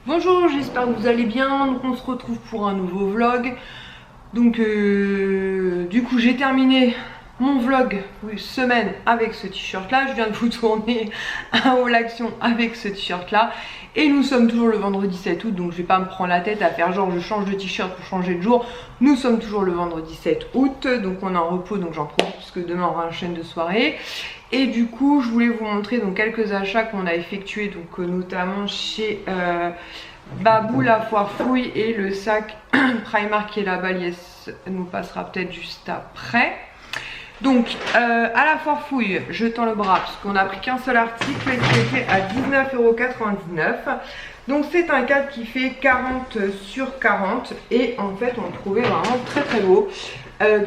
Bonjour, j'espère que vous allez bien. Donc on se retrouve pour un nouveau vlog. Donc du coup j'ai terminé mon vlog semaine avec ce t-shirt là. Je viens de vous tourner un haul action avec ce t-shirt là. Et nous sommes toujours le vendredi 7 août. Donc je vais pas me prendre la tête à faire genre je change de t-shirt pour changer de jour. Nous sommes toujours le vendredi 7 août. Donc on est en repos, donc j'en profite parce que demain on aura une chaîne de soirée. Et du coup je voulais vous montrer donc quelques achats qu'on a effectués, donc notamment chez Babou, la foire fouille, et le sac Primark qui est là-bas, Lies nous passera peut-être juste après. Donc à la foire fouille, je tends le bras parce qu'on a pris qu'un seul article qui était à 19,99 €. Donc c'est un cadre qui fait 40 sur 40 et en fait on le trouvait vraiment très très beau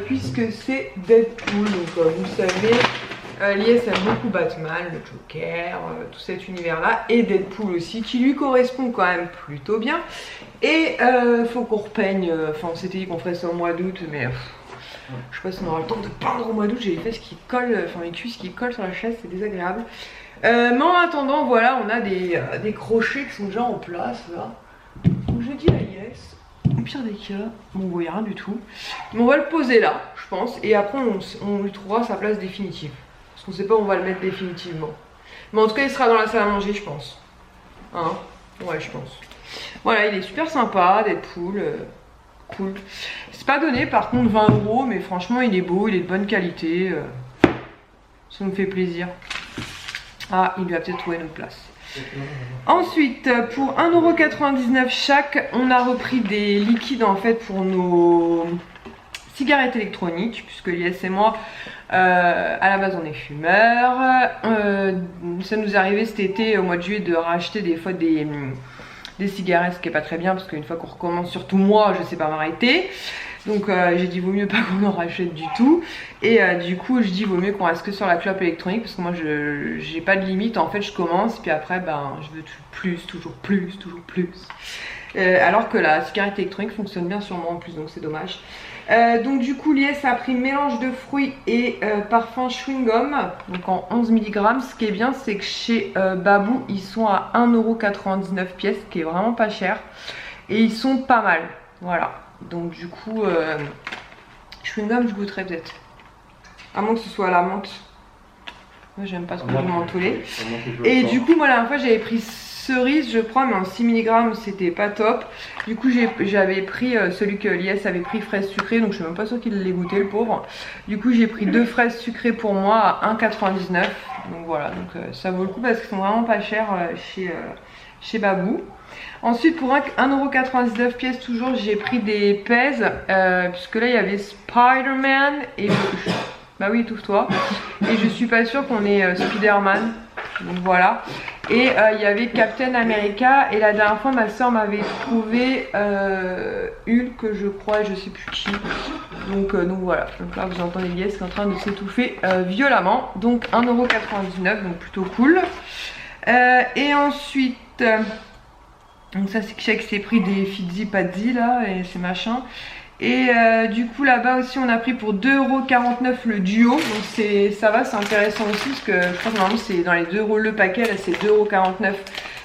puisque c'est Deadpool. Donc vous savez, Lies aime beaucoup Batman, le Joker, tout cet univers là, et Deadpool aussi qui lui correspond quand même plutôt bien. Et faut qu'on repeigne, enfin on s'était dit qu'on ferait ça au mois d'août, mais je sais pas si on aura le temps de peindre au mois d'août. J'ai les fesses qui collent, enfin les cuisses qui collent sur la chaise, c'est désagréable. Mais en attendant, voilà, on a des crochets qui sont déjà en place là. Donc je dis à Yes, au pire des cas, bon, il n'y a rien du tout. Mais on va le poser là, je pense, et après on lui trouvera sa place définitive. Parce qu'on sait pas où on va le mettre définitivement. Mais en tout cas, il sera dans la salle à manger, je pense. Hein? Ouais, je pense. Voilà, il est super sympa, Deadpool. Cool. C'est pas donné par contre 20 €, mais franchement il est beau, il est de bonne qualité. Ça me fait plaisir. Ah, il lui a peut-être trouvé notre place. Ensuite, pour 1,99 € chaque, on a repris des liquides en fait pour nos cigarettes électroniques, puisque Lies et moi, à la base on est fumeurs. Ça nous est arrivé cet été, au mois de juillet, de racheter des fois des cigarettes, ce qui est pas très bien parce qu'une fois qu'on recommence, surtout moi, je sais pas m'arrêter. Donc j'ai dit vaut mieux pas qu'on en rachète du tout. Et du coup je dis vaut mieux qu'on reste que sur la clope électronique parce que moi j'ai pas de limite. En fait je commence puis après ben je veux plus, toujours plus, toujours plus. Alors que la cigarette électronique fonctionne bien sur moi en plus, donc c'est dommage. Donc du coup Lies a pris mélange de fruits et parfum chewing gum, donc en 11 mg. Ce qui est bien c'est que chez Babou ils sont à 1,99 € pièce, ce qui est vraiment pas cher, et ils sont pas mal, voilà. Donc du coup chewing gum je goûterai peut-être, à moins que ce soit à la menthe. Moi j'aime pas trop du mentholé. Et du coup moi la dernière fois j'avais pris cerise je crois, mais en 6 mg c'était pas top. Du coup j'avais pris celui que Lies avait pris, fraise sucrée, donc je suis même pas sûre qu'il l'ait goûté le pauvre. Du coup j'ai pris 2 fraises sucrées pour moi à 1,99 €. Donc voilà, donc ça vaut le coup parce qu'ils sont vraiment pas chers chez Babou. Ensuite pour 1,99 € pièce toujours, j'ai pris des pèses puisque là il y avait Spider-Man et bah oui, étouffe-toi. Et je suis pas sûre qu'on ait Spider-Man. Donc voilà. Et il y avait Captain America. Et la dernière fois ma soeur m'avait trouvé Hulk, je crois, je sais plus qui. Donc voilà. Donc là vous entendez Lies qui est en train de s'étouffer violemment. Donc 1,99 €, donc plutôt cool. Et ensuite donc ça c'est que Shake s'est pris des Fizzy Pazzi là et ces machins. Et du coup là-bas aussi on a pris pour 2,49 € le duo. Donc ça va, c'est intéressant aussi parce que je crois que normalement c'est dans les 2 € le paquet. Là c'est 2,49 €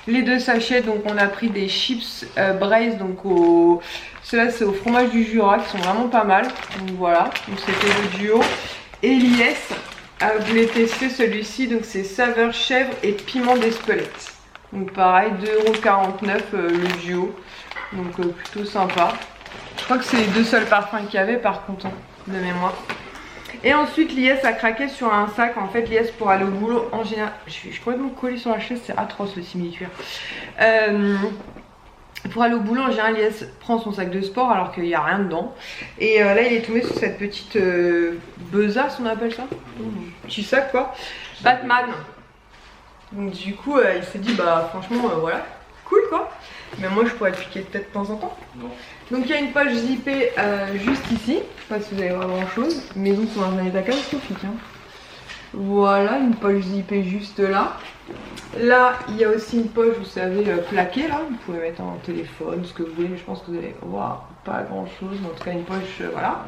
les 2 sachets. Donc on a pris des chips braise, donc ceux-là c'est au fromage du Jura qui sont vraiment pas mal. Donc voilà, donc c'était le duo. Et Lies voulait tester celui-ci, donc c'est saveur chèvre et piment d'Espelette. Donc pareil, 2,49 € le duo. Donc plutôt sympa. Je crois que c'est les 2 seuls parfums qu'il y avait par contre, hein, de mémoire. Et ensuite Lies a craqué sur un sac. En fait Lies pour aller au boulot en général, je suis complètement collée sur la chaise, c'est atroce le simili-cuir. Pour aller au boulot en général Lies prend son sac de sport alors qu'il n'y a rien dedans. Et là il est tombé sur cette petite besace, on appelle ça, petit sac quoi, Batman. Donc du coup il s'est dit bah franchement voilà, cool quoi. Mais moi je pourrais le piquer peut-être de temps en temps. Non. Donc il y a une poche zippée juste ici. Je sais pas si vous allez voir grand chose, mais donc on a un état catastrophique. Hein. Voilà, une poche zippée juste là. Là il y a aussi une poche, vous savez, plaquée là. Vous pouvez mettre un téléphone, ce que vous voulez, mais je pense que vous allez voir pas grand chose. Mais en tout cas une poche, voilà.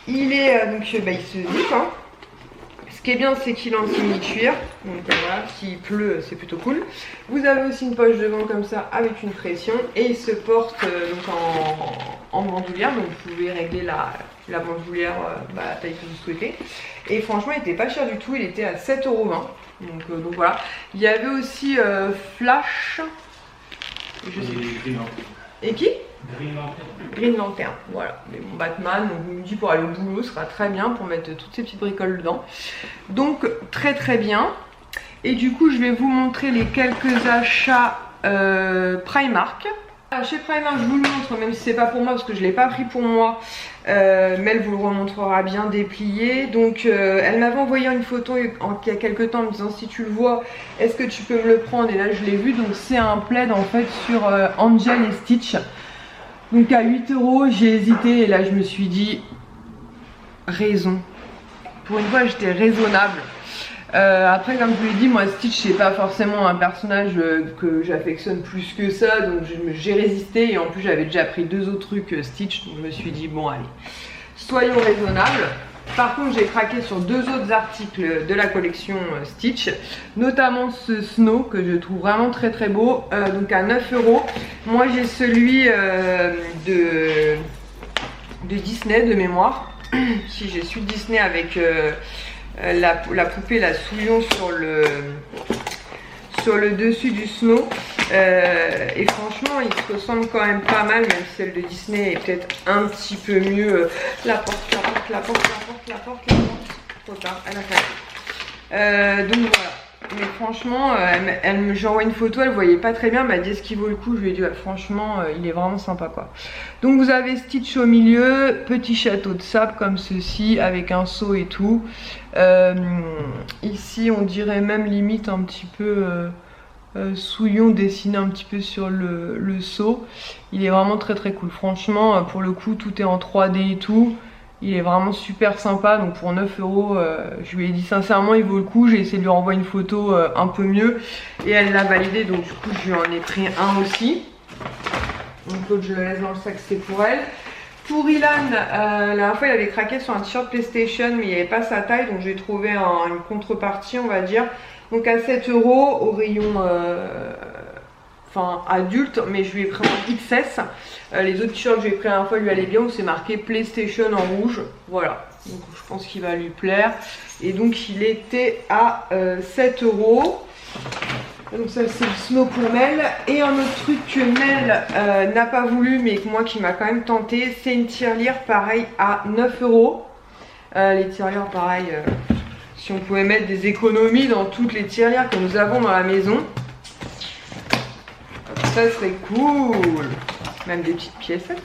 Il est donc bah, il se zip, hein. Ce qui est bien, c'est qu'il est en simili-cuir. Donc voilà, s'il pleut, c'est plutôt cool. Vous avez aussi une poche devant comme ça avec une pression. Et il se porte donc en bandoulière. Donc vous pouvez régler la bandoulière la taille que vous souhaitez. Et franchement, il n'était pas cher du tout. Il était à 7,20 €. Donc voilà. Il y avait aussi Flash. Je sais plus. Et qui? Green Lantern, voilà, mais mon Batman, donc je me dis pour aller au boulot, ce sera très bien pour mettre toutes ces petites bricoles dedans. Donc très bien. Et du coup je vais vous montrer les quelques achats Primark. Alors, chez Primark, je vous le montre, même si c'est pas pour moi parce que je l'ai pas pris pour moi, mais elle vous le remontrera bien déplié. Donc elle m'avait envoyé une photo il y a quelques temps en me disant si tu le vois, est-ce que tu peux me le prendre? Et là je l'ai vu, donc c'est un plaid en fait sur Angel et Stitch. Donc à 8 €, j'ai hésité et là je me suis dit raison. Pour une fois j'étais raisonnable. Après comme je vous l'ai dit, moi Stitch c'est pas forcément un personnage que j'affectionne plus que ça, donc j'ai résisté et en plus j'avais déjà pris 2 autres trucs Stitch, donc je me suis dit bon allez, soyons raisonnables. Par contre j'ai craqué sur 2 autres articles de la collection Stitch, notamment ce Snow que je trouve vraiment très beau, donc à 9 €. Moi j'ai celui de Disney de mémoire. Si j'ai celui de Disney avec la poupée, la Souillon sur le dessus du Snow. Et franchement il se ressemble quand même pas mal, même si celle de Disney est peut-être un petit peu mieux. La porte, trop tard, elle a claqué. Donc voilà, mais franchement j'ai envoyé une photo, elle voyait pas très bien, elle m'a dit est-ce qu'il vaut le coup, je lui ai dit ouais, franchement il est vraiment sympa quoi. Donc vous avez Stitch au milieu, petit château de sable comme ceci avec un seau et tout. Ici on dirait même limite un petit peu Souillon dessiné un petit peu sur le seau. Il est vraiment très cool, franchement pour le coup tout est en 3D et tout. Il est vraiment super sympa, donc pour 9 €, je lui ai dit sincèrement il vaut le coup. J'ai essayé de lui renvoyer une photo un peu mieux et elle l'a validé, donc du coup je lui en ai pris un aussi. Donc l'autre je le laisse dans le sac, c'est pour elle. Pour Ilan, la dernière fois il avait craqué sur un t-shirt PlayStation mais il n'y avait pas sa taille, donc j'ai trouvé une contrepartie on va dire. Donc à 7 € au rayon adulte, mais je lui ai pris en XS. Les autres t-shirts que j'ai pris la dernière fois lui allaient bien, où c'est marqué PlayStation en rouge. Voilà, donc je pense qu'il va lui plaire. Et donc il était à 7 €. Donc ça c'est le Snow pour Mel. Et un autre truc que Mel n'a pas voulu mais que moi qui m'a quand même tenté, c'est une tirelire pareil à 9 €. Les tirelires pareil, si on pouvait mettre des économies dans toutes les tirelires que nous avons dans la maison, ça serait cool. Même des petites piécettes.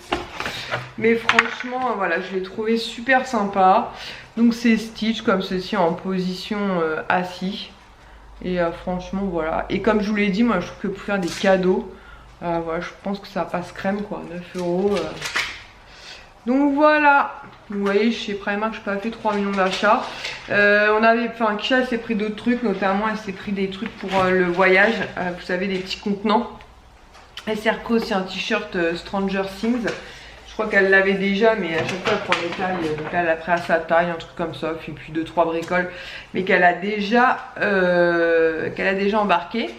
Mais franchement voilà, je l'ai trouvé super sympa. Donc c'est Stitch comme ceci en position assis. Et franchement voilà. Et comme je vous l'ai dit, moi je trouve que pour faire des cadeaux, voilà, je pense que ça passe crème quoi, 9 €. Donc voilà. Vous voyez, chez Primark, je n'ai pas fait 3 millions d'achats. Kisha s'est pris d'autres trucs, notamment elle s'est pris des trucs pour le voyage. Vous savez, des petits contenants. Elle s'est repris aussi un t-shirt Stranger Things. Je crois qu'elle l'avait déjà, mais à chaque fois elle prend les tailles. Donc là, elle a pris à sa taille, un truc comme ça, puis 2-3 bricoles. Mais qu'elle a déjà embarqué.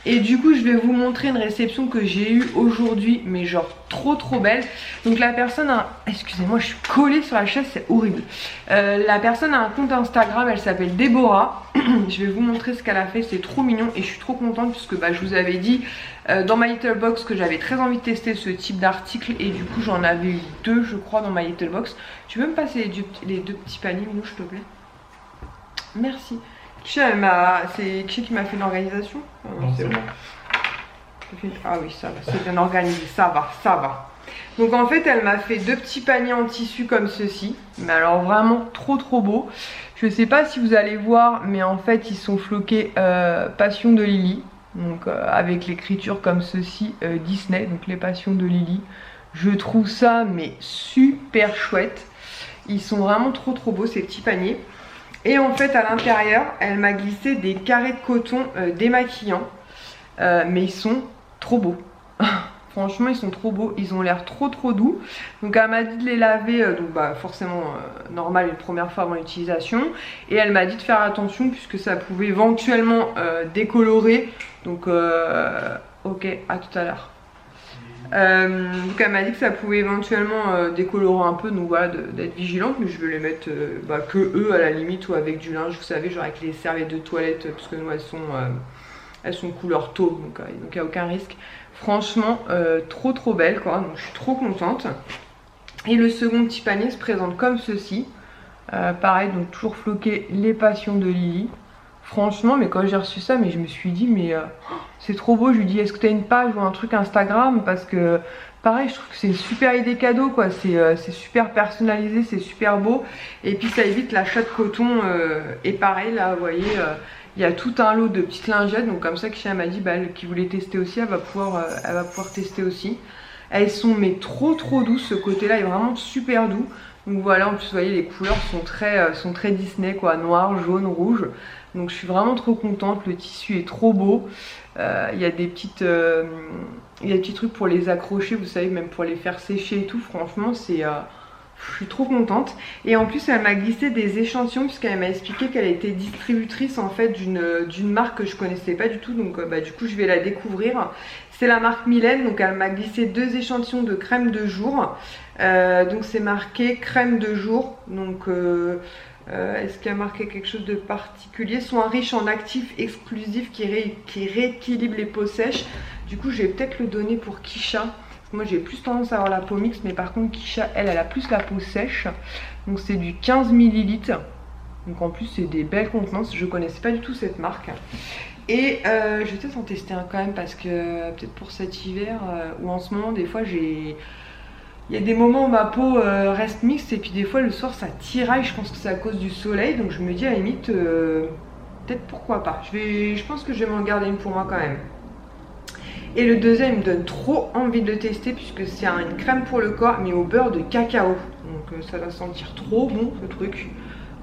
Et du coup je vais vous montrer une réception que j'ai eue aujourd'hui, mais genre trop belle. Donc la personne a... Excusez-moi, je suis collée sur la chaise, c'est horrible. La personne a un compte Instagram, elle s'appelle Déborah. Je vais vous montrer ce qu'elle a fait, c'est trop mignon. Et je suis trop contente puisque je vous avais dit dans My Little Box que j'avais très envie de tester ce type d'article. Et du coup j'en avais eu 2 je crois dans My Little Box. Tu peux me passer les 2 petits paniers, Minou, s'il te plaît? Merci. C'est qui m'a fait l'organisation? C'est bon. Ah oui, ça va, c'est bien organisé, ça va. Donc en fait, elle m'a fait 2 petits paniers en tissu comme ceci. Mais alors vraiment trop beau. Je sais pas si vous allez voir, mais en fait, ils sont floqués Passion de Lily. Donc avec l'écriture comme ceci, Disney, donc les Passions de Lily. Je trouve ça mais super chouette. Ils sont vraiment trop beaux ces petits paniers. Et en fait à l'intérieur elle m'a glissé des carrés de coton démaquillants, mais ils sont trop beaux. Franchement, ils sont trop beaux, ils ont l'air trop doux. Donc elle m'a dit de les laver, donc bah forcément normal une première fois avant l'utilisation. Et elle m'a dit de faire attention puisque ça pouvait éventuellement décolorer. Donc ok, à tout à l'heure. Donc elle m'a dit que ça pouvait éventuellement décolorer un peu, donc voilà, d'être vigilante, mais je vais les mettre que eux à la limite ou avec du linge, vous savez, genre avec les serviettes de toilette, parce que nous elles sont couleur taupe, donc il n'y a aucun risque. Franchement, trop belle quoi, donc je suis trop contente. Et le second petit panier se présente comme ceci. Pareil, donc toujours floqué les passions de Lily. Franchement, mais quand j'ai reçu ça, mais je me suis dit, mais c'est trop beau. Je lui dis, est-ce que tu as une page ou un truc Instagram? Parce que pareil, je trouve que c'est une super idée cadeau quoi. C'est super personnalisé, c'est super beau. Et puis ça évite l'achat de coton. Et pareil, là, vous voyez, il y a tout un lot de petites lingettes. Donc comme ça, Kisha m'a dit, elle qui voulait tester aussi, elle va pouvoir tester aussi. Elles sont mais trop douces, ce côté-là est vraiment super doux. Donc voilà, en plus vous voyez les couleurs sont très Disney quoi, noir, jaune, rouge. Donc je suis vraiment trop contente, le tissu est trop beau. Il y a des petits trucs pour les accrocher, vous savez, même pour les faire sécher et tout. Franchement je suis trop contente. Et en plus elle m'a glissé des échantillons puisqu'elle m'a expliqué qu'elle était distributrice en fait d'une marque que je connaissais pas du tout. Donc du coup je vais la découvrir. C'est la marque Mylène, donc elle m'a glissé 2 échantillons de crème de jour. Donc c'est marqué crème de jour. Donc est-ce qu'il y a marqué quelque chose de particulier? Sont riches en actifs exclusifs qui rééquilibrent les peaux sèches. Du coup je vais peut-être le donner pour Kisha. Moi j'ai plus tendance à avoir la peau mixte, mais par contre Kisha elle a plus la peau sèche. Donc c'est du 15 ml. Donc en plus c'est des belles contenances. Je connaissais pas du tout cette marque. Et je vais peut-être en tester un quand même parce que peut-être pour cet hiver ou en ce moment des fois il y a des moments où ma peau reste mixte et puis des fois le soir ça tiraille, je pense que c'est à cause du soleil. Donc je me dis à la limite peut-être pourquoi pas. Je pense que je vais m'en garder une pour moi quand même. Et le deuxième il me donne trop envie de le tester puisque c'est une crème pour le corps mais au beurre de cacao. Donc ça va sentir trop bon ce truc.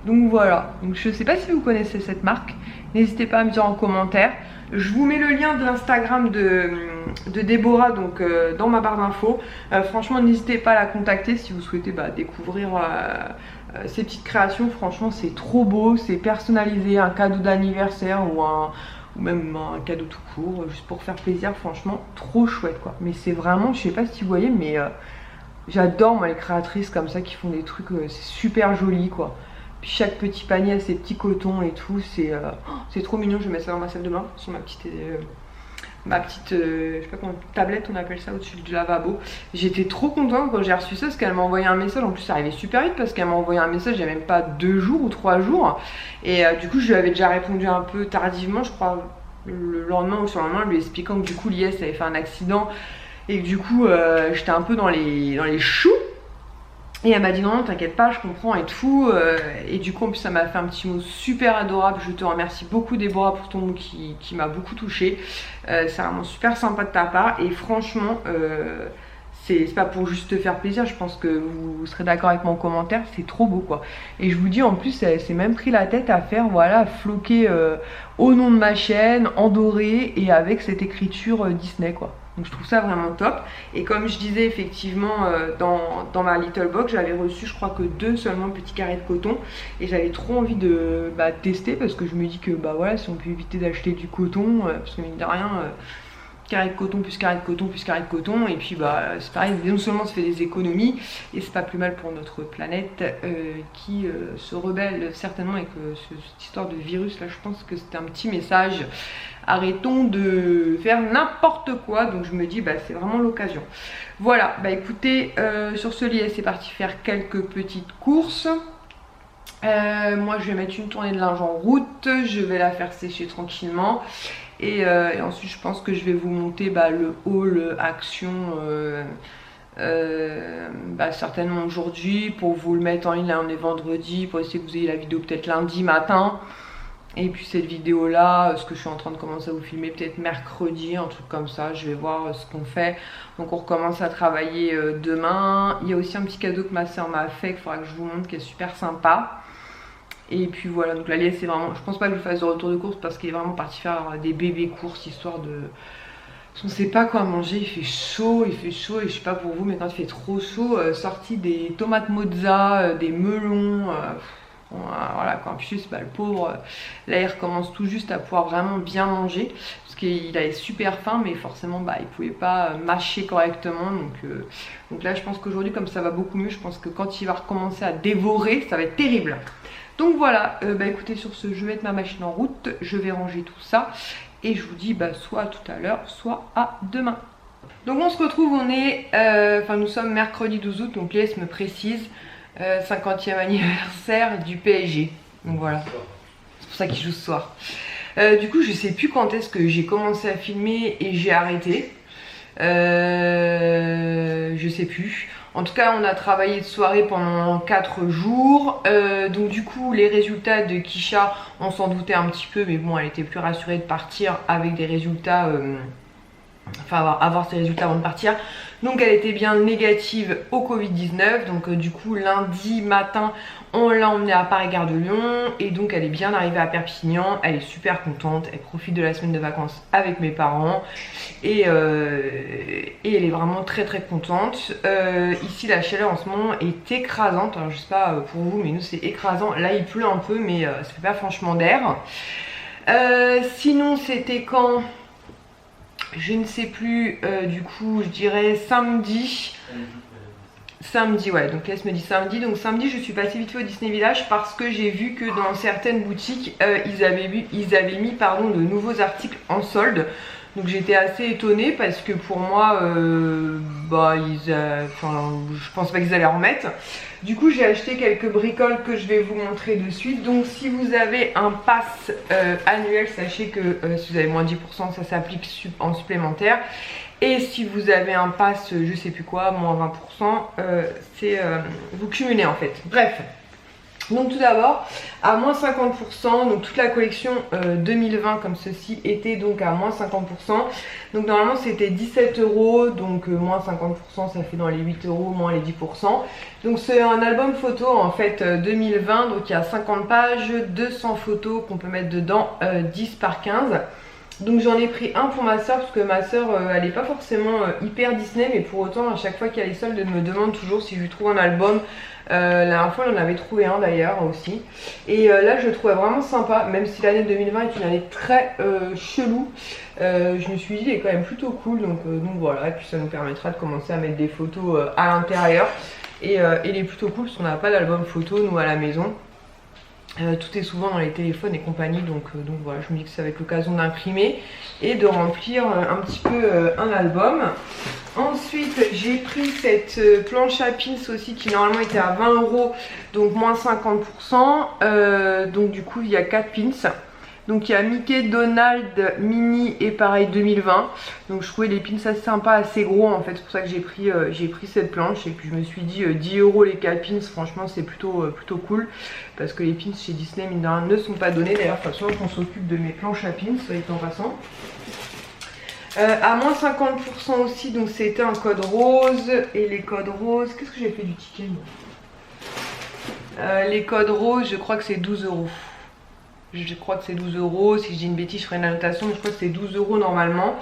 Donc voilà, donc je sais pas si vous connaissez cette marque, n'hésitez pas à me dire en commentaire. Je vous mets le lien de l'Instagram de Déborah donc dans ma barre d'infos. Franchement n'hésitez pas à la contacter si vous souhaitez découvrir ces petites créations. Franchement c'est trop beau, c'est personnalisé, un cadeau d'anniversaire ou même un cadeau tout court, juste pour faire plaisir. Franchement trop chouette quoi. Mais c'est vraiment, je sais pas si vous voyez, mais j'adore moi les créatrices comme ça qui font des trucs, c'est super joli quoi. Puis chaque petit panier a ses petits cotons et tout, c'est trop mignon. Je vais mettre ça dans ma salle de bain sur ma petite je sais pas comment, tablette on appelle ça, au-dessus du lavabo. J'étais trop contente quand j'ai reçu ça parce qu'elle m'a envoyé un message. En plus ça arrivait super vite parce qu'elle m'a envoyé un message il n'y a même pas 2 jours ou 3 jours. Et du coup je lui avais déjà répondu un peu tardivement, je crois le lendemain ou sur le lendemain, lui expliquant que du coup l'IS avait fait un accident et que du coup j'étais un peu dans les choux. Et elle m'a dit non, t'inquiète pas, je comprends et tout. Et du coup en plus ça m'a fait un petit mot super adorable. Je te remercie beaucoup Déborah pour ton mot qui m'a beaucoup touchée. C'est vraiment super sympa de ta part. Et franchement c'est pas pour juste te faire plaisir, je pense que vous serez d'accord avec mon commentaire, c'est trop beau quoi. Et je vous dis en plus elle s'est même pris la tête à faire voilà, floquer au nom de ma chaîne, en doré et avec cette écriture Disney quoi. Donc je trouve ça vraiment top. Et comme je disais effectivement dans ma little box, j'avais reçu je crois que 2 seulement petits carrés de coton. Et j'avais trop envie de tester parce que je me dis que voilà, si on peut éviter d'acheter du coton, parce que mine de rien, carré de coton plus carré de coton plus carré de coton. Et puis c'est pareil, non seulement ça fait des économies et c'est pas plus mal pour notre planète qui se rebelle certainement avec cette histoire de virus là. Je pense que c'était un petit message. Arrêtons de faire n'importe quoi. Donc je me dis c'est vraiment l'occasion. Voilà, écoutez, sur ce lien c'est parti faire quelques petites courses. Moi je vais mettre une tournée de linge en route. Je vais la faire sécher tranquillement. Et ensuite je pense que je vais vous monter le haul action certainement aujourd'hui pour vous le mettre en ligne. Là on est vendredi, pour essayer que vous ayez la vidéo peut-être lundi matin. Et puis cette vidéo là, ce que je suis en train de commencer à vous filmer peut-être mercredi, un truc comme ça, je vais voir ce qu'on fait. Donc on recommence à travailler demain. Il y a aussi un petit cadeau que ma soeur m'a fait, qu'il faudra que je vous montre, qui est super sympa. Et puis voilà, donc la liesse c'est vraiment, je pense pas que je fasse de retour de course parce qu'il est vraiment parti faire des bébés courses, histoire On sait pas quoi manger, il fait chaud et je sais pas pour vous, mais quand il fait trop chaud, sorti des tomates mozza, des melons, voilà quoi. En plus, bah, le pauvre, là il recommence tout juste à pouvoir vraiment bien manger, parce qu'il avait super faim, mais forcément bah, il pouvait pas mâcher correctement, donc là je pense qu'aujourd'hui comme ça va beaucoup mieux, je pense que quand il va recommencer à dévorer, ça va être terrible. Donc voilà, bah écoutez, sur ce, je vais mettre ma machine en route, je vais ranger tout ça. Et je vous dis bah, soit à tout à l'heure, soit à demain. Donc on se retrouve, nous sommes mercredi 12 août, donc Léa me précise, 50e anniversaire du PSG. Donc voilà, c'est pour ça qu'il joue ce soir. Du coup je sais plus quand est-ce que j'ai commencé à filmer et j'ai arrêté. Je sais plus. En tout cas on a travaillé de soirée pendant 4 jours, donc du coup les résultats de Kisha on s'en doutait un petit peu, mais bon elle était plus rassurée de partir avec des résultats, avoir ses résultats avant de partir. Donc elle était bien négative au Covid-19, donc du coup lundi matin on l'a emmenée à Paris-Gare de Lyon et donc elle est bien arrivée à Perpignan, elle est super contente, elle profite de la semaine de vacances avec mes parents et elle est vraiment très contente. Ici la chaleur en ce moment est écrasante, alors je sais pas pour vous mais nous c'est écrasant, là il pleut un peu mais ça fait pas franchement d'air. Sinon c'était quand? Je ne sais plus, du coup je dirais samedi. Samedi, ouais, donc là, elle me dit samedi. Donc samedi, je suis passée vite fait au Disney Village parce que j'ai vu que dans certaines boutiques, ils avaient mis de nouveaux articles en solde. Donc j'étais assez étonnée parce que pour moi, je pense pas qu'ils allaient en remettre. Du coup, j'ai acheté quelques bricoles que je vais vous montrer de suite. Donc si vous avez un pass annuel, sachez que si vous avez moins 10%, ça s'applique en supplémentaire. Et si vous avez un pass, je sais plus quoi, moins 20%, vous cumulez en fait. Bref. Donc tout d'abord, à moins 50%, donc toute la collection 2020 comme ceci était donc à moins 50%. Donc normalement c'était 17 €, donc moins 50% ça fait dans les 8 €, moins les 10%. Donc c'est un album photo en fait 2020, donc il y a 50 pages, 200 photos qu'on peut mettre dedans, 10 par 15. Donc j'en ai pris un pour ma soeur parce que ma soeur elle est pas forcément hyper Disney, mais pour autant à chaque fois qu'il y a les soldes elle me demande toujours si je lui trouve un album. La dernière fois on en avait trouvé un d'ailleurs aussi. Et là je le trouvais vraiment sympa, même si l'année 2020 est une année très chelou. Je me suis dit il est quand même plutôt cool, donc voilà, et puis ça nous permettra de commencer à mettre des photos à l'intérieur. Et il est plutôt cool parce qu'on n'a pas d'album photo nous à la maison. Tout est souvent dans les téléphones et compagnie, donc voilà, je me dis que ça va être l'occasion d'imprimer et de remplir un petit peu un album. Ensuite j'ai pris cette planche à pins aussi qui normalement était à 20 €, donc moins 50%, donc du coup il y a 4 pins. Donc il y a Mickey, Donald, Minnie et pareil 2020. Donc je trouvais les pins assez sympas, assez gros en fait. C'est pour ça que j'ai pris cette planche. Et puis je me suis dit 10 € les 4 pins, franchement c'est plutôt cool. Parce que les pins chez Disney mine de rien ne sont pas donnés. D'ailleurs de toute façon on s'occupe de mes planches à pins, soit en passant. À moins 50% aussi, donc c'était un code rose. Et les codes roses, qu'est-ce que j'ai fait du ticket les codes roses, je crois que c'est 12 €. Je crois que c'est 12 €, si je dis une bêtise je ferai une annotation, mais je crois que c'est 12 € normalement.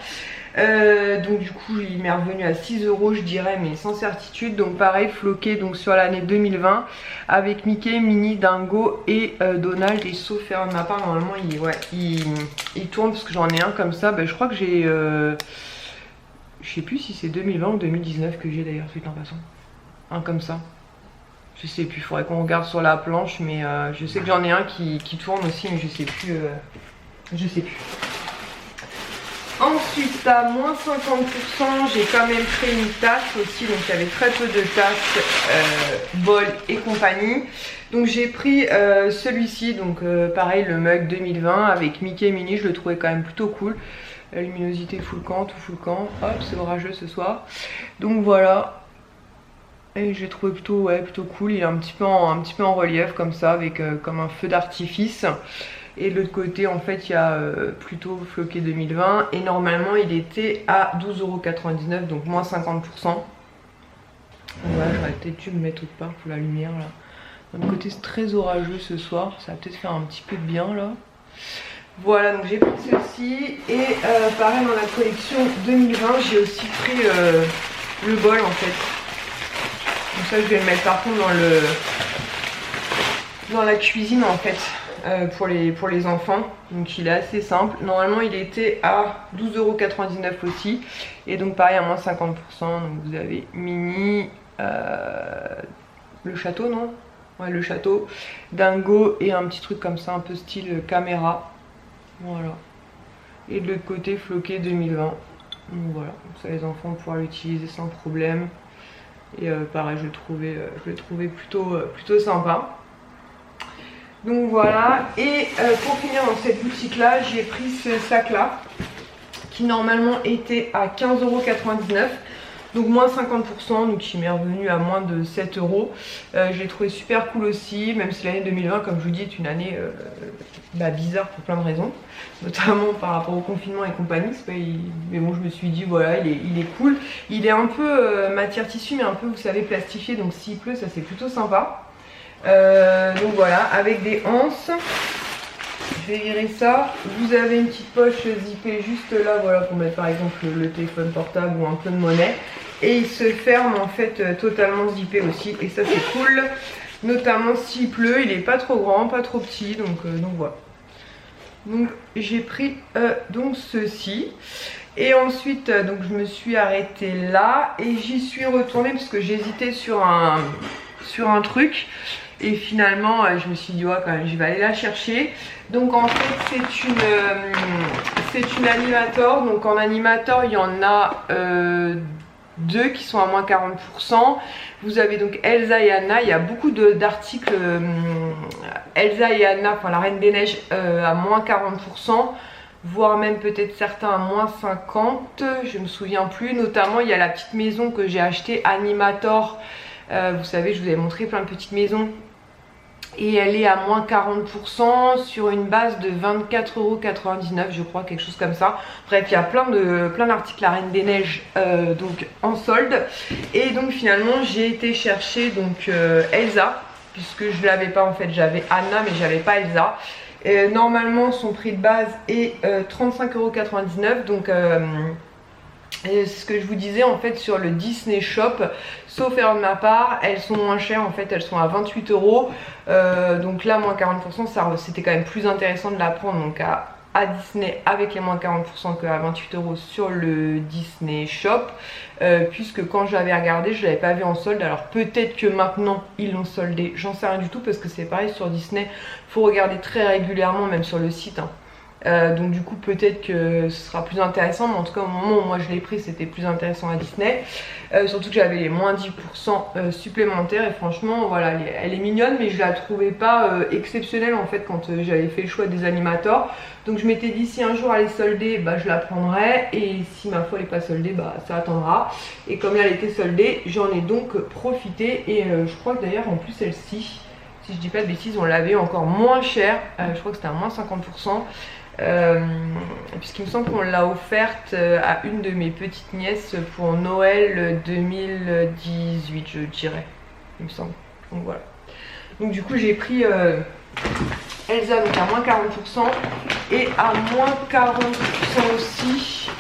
Donc du coup il m'est revenu à 6 € je dirais, mais sans certitude. Donc pareil, floqué donc sur l'année 2020 avec Mickey, Minnie, Dingo et Donald. Et sauf erreur de ma part, normalement il tourne parce que j'en ai un comme ça. Je crois que j'ai je sais plus si c'est 2020 ou 2019 que j'ai d'ailleurs, suite en passant. Un comme ça. Je sais plus, il faudrait qu'on regarde sur la planche, mais je sais que j'en ai un qui tourne aussi, mais je sais plus. Ensuite, à moins 50%, j'ai quand même pris une tasse aussi, donc il y avait très peu de tasses, bol et compagnie. Donc j'ai pris celui-ci, donc pareil, le mug 2020 avec Mickey et Minnie, je le trouvais quand même plutôt cool. La luminosité full camp, tout full camp. Hop, c'est orageux ce soir. Donc voilà. Et j'ai trouvé plutôt cool. Il est un petit peu en relief comme ça, avec comme un feu d'artifice. Et de l'autre côté en fait il y a plutôt floqué 2020. Et normalement il était à 12,99 €, donc moins 50%. Voilà, j'aurais peut-être dû me mettre autre part pour la lumière là. D'un côté c'est très orageux ce soir, ça va peut-être faire un petit peu de bien là. Voilà, donc j'ai pris ceci et pareil dans la collection 2020 j'ai aussi pris le bol en fait. Donc ça je vais le mettre par contre dans la cuisine en fait pour les enfants. Donc il est assez simple. Normalement il était à 12,99 € aussi. Et donc pareil à moins 50%. Donc vous avez mini, le château non? Ouais le château, dingo et un petit truc comme ça un peu style caméra. Voilà. Et de l'autre côté floqué 2020. Donc voilà, ça les enfants vont pouvoir l'utiliser sans problème. Et pareil je le trouvais plutôt sympa. Donc voilà, et pour finir dans cette boutique là, j'ai pris ce sac là qui normalement était à 15,99 €, donc moins 50%, donc il m'est revenu à moins de 7 €. Je l'ai trouvé super cool aussi, même si l'année 2020 comme je vous dis est une année bizarre pour plein de raisons, notamment par rapport au confinement et compagnie, mais bon je me suis dit voilà il est cool, il est un peu matière tissu mais un peu vous savez plastifié, donc s'il pleut ça c'est plutôt sympa. Donc voilà, avec des anses. Je vais virer ça. Vous avez une petite poche zippée juste là, voilà, pour mettre par exemple le téléphone portable ou un peu de monnaie. Et il se ferme en fait totalement zippé aussi. Et ça c'est cool. Notamment s'il pleut, il est pas trop grand, pas trop petit. Donc voilà. Donc j'ai pris donc ceci. Et ensuite donc je me suis arrêtée là. Et j'y suis retournée parce que j'hésitais sur un truc. Et finalement je me suis dit ouais quand même je vais aller la chercher. Donc en fait c'est une Animator. Donc en Animator il y en a deux qui sont à moins 40%. Vous avez donc Elsa et Anna. Il y a beaucoup d'articles Elsa et Anna, enfin la Reine des Neiges à moins 40%. Voire même peut-être certains à moins 50, je me souviens plus. Notamment il y a la petite maison que j'ai achetée Animator. Vous savez je vous avais montré plein de petites maisons. Et elle est à moins 40% sur une base de 24,99 € je crois, quelque chose comme ça. Bref, il y a plein d'articles La Reine des Neiges donc en solde. Et donc finalement j'ai été chercher donc Elsa, puisque je l'avais pas en fait, j'avais Anna mais j'avais pas Elsa. Et normalement son prix de base est 35,99 €, donc c'est ce que je vous disais en fait sur le Disney Shop, sauf erreur de ma part, elles sont moins chères en fait, elles sont à 28 €. Donc là moins 40%, c'était quand même plus intéressant de la prendre donc à Disney avec les moins 40% qu'à 28 € sur le Disney Shop, puisque quand j'avais regardé je l'avais pas vu en solde. Alors peut-être que maintenant ils l'ont soldé, j'en sais rien du tout, parce que c'est pareil sur Disney, faut regarder très régulièrement même sur le site hein. Donc du coup peut-être que ce sera plus intéressant, mais en tout cas au moment où moi je l'ai pris c'était plus intéressant à Disney. Surtout que j'avais les moins 10% supplémentaires et franchement voilà, elle est mignonne, mais je la trouvais pas exceptionnelle en fait quand j'avais fait le choix des Animators. Donc je m'étais dit si un jour elle est soldée bah je la prendrai, et si ma foi elle est pas soldée bah ça attendra. Et comme elle était soldée j'en ai donc profité, et je crois que d'ailleurs en plus celle-ci, si je dis pas de bêtises, on l'avait encore moins cher, je crois que c'était à moins 50%. Puisqu'il me semble qu'on l'a offerte à une de mes petites nièces pour Noël 2018 je dirais, il me semble. Donc voilà, donc du coup j'ai pris Elsa donc à moins 40% et à moins 40% aussi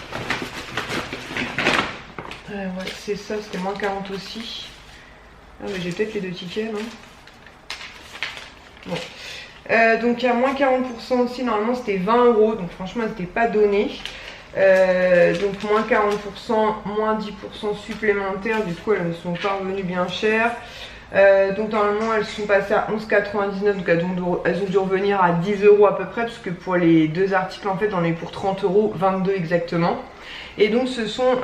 ouais c'est ça, c'était moins 40 aussi. Ah mais j'ai peut-être les deux tickets non? Bon. Donc il y a moins 40% aussi, normalement c'était 20 €, donc franchement elles n'étaient pas données. Donc moins 40%, moins 10% supplémentaires, du coup elles me sont pas revenues bien chères. Donc normalement elles sont passées à 11,99 €, donc elles ont dû revenir à 10 € à peu près, parce que pour les deux articles en fait on est pour 30 €, 22 exactement. Et donc ce sont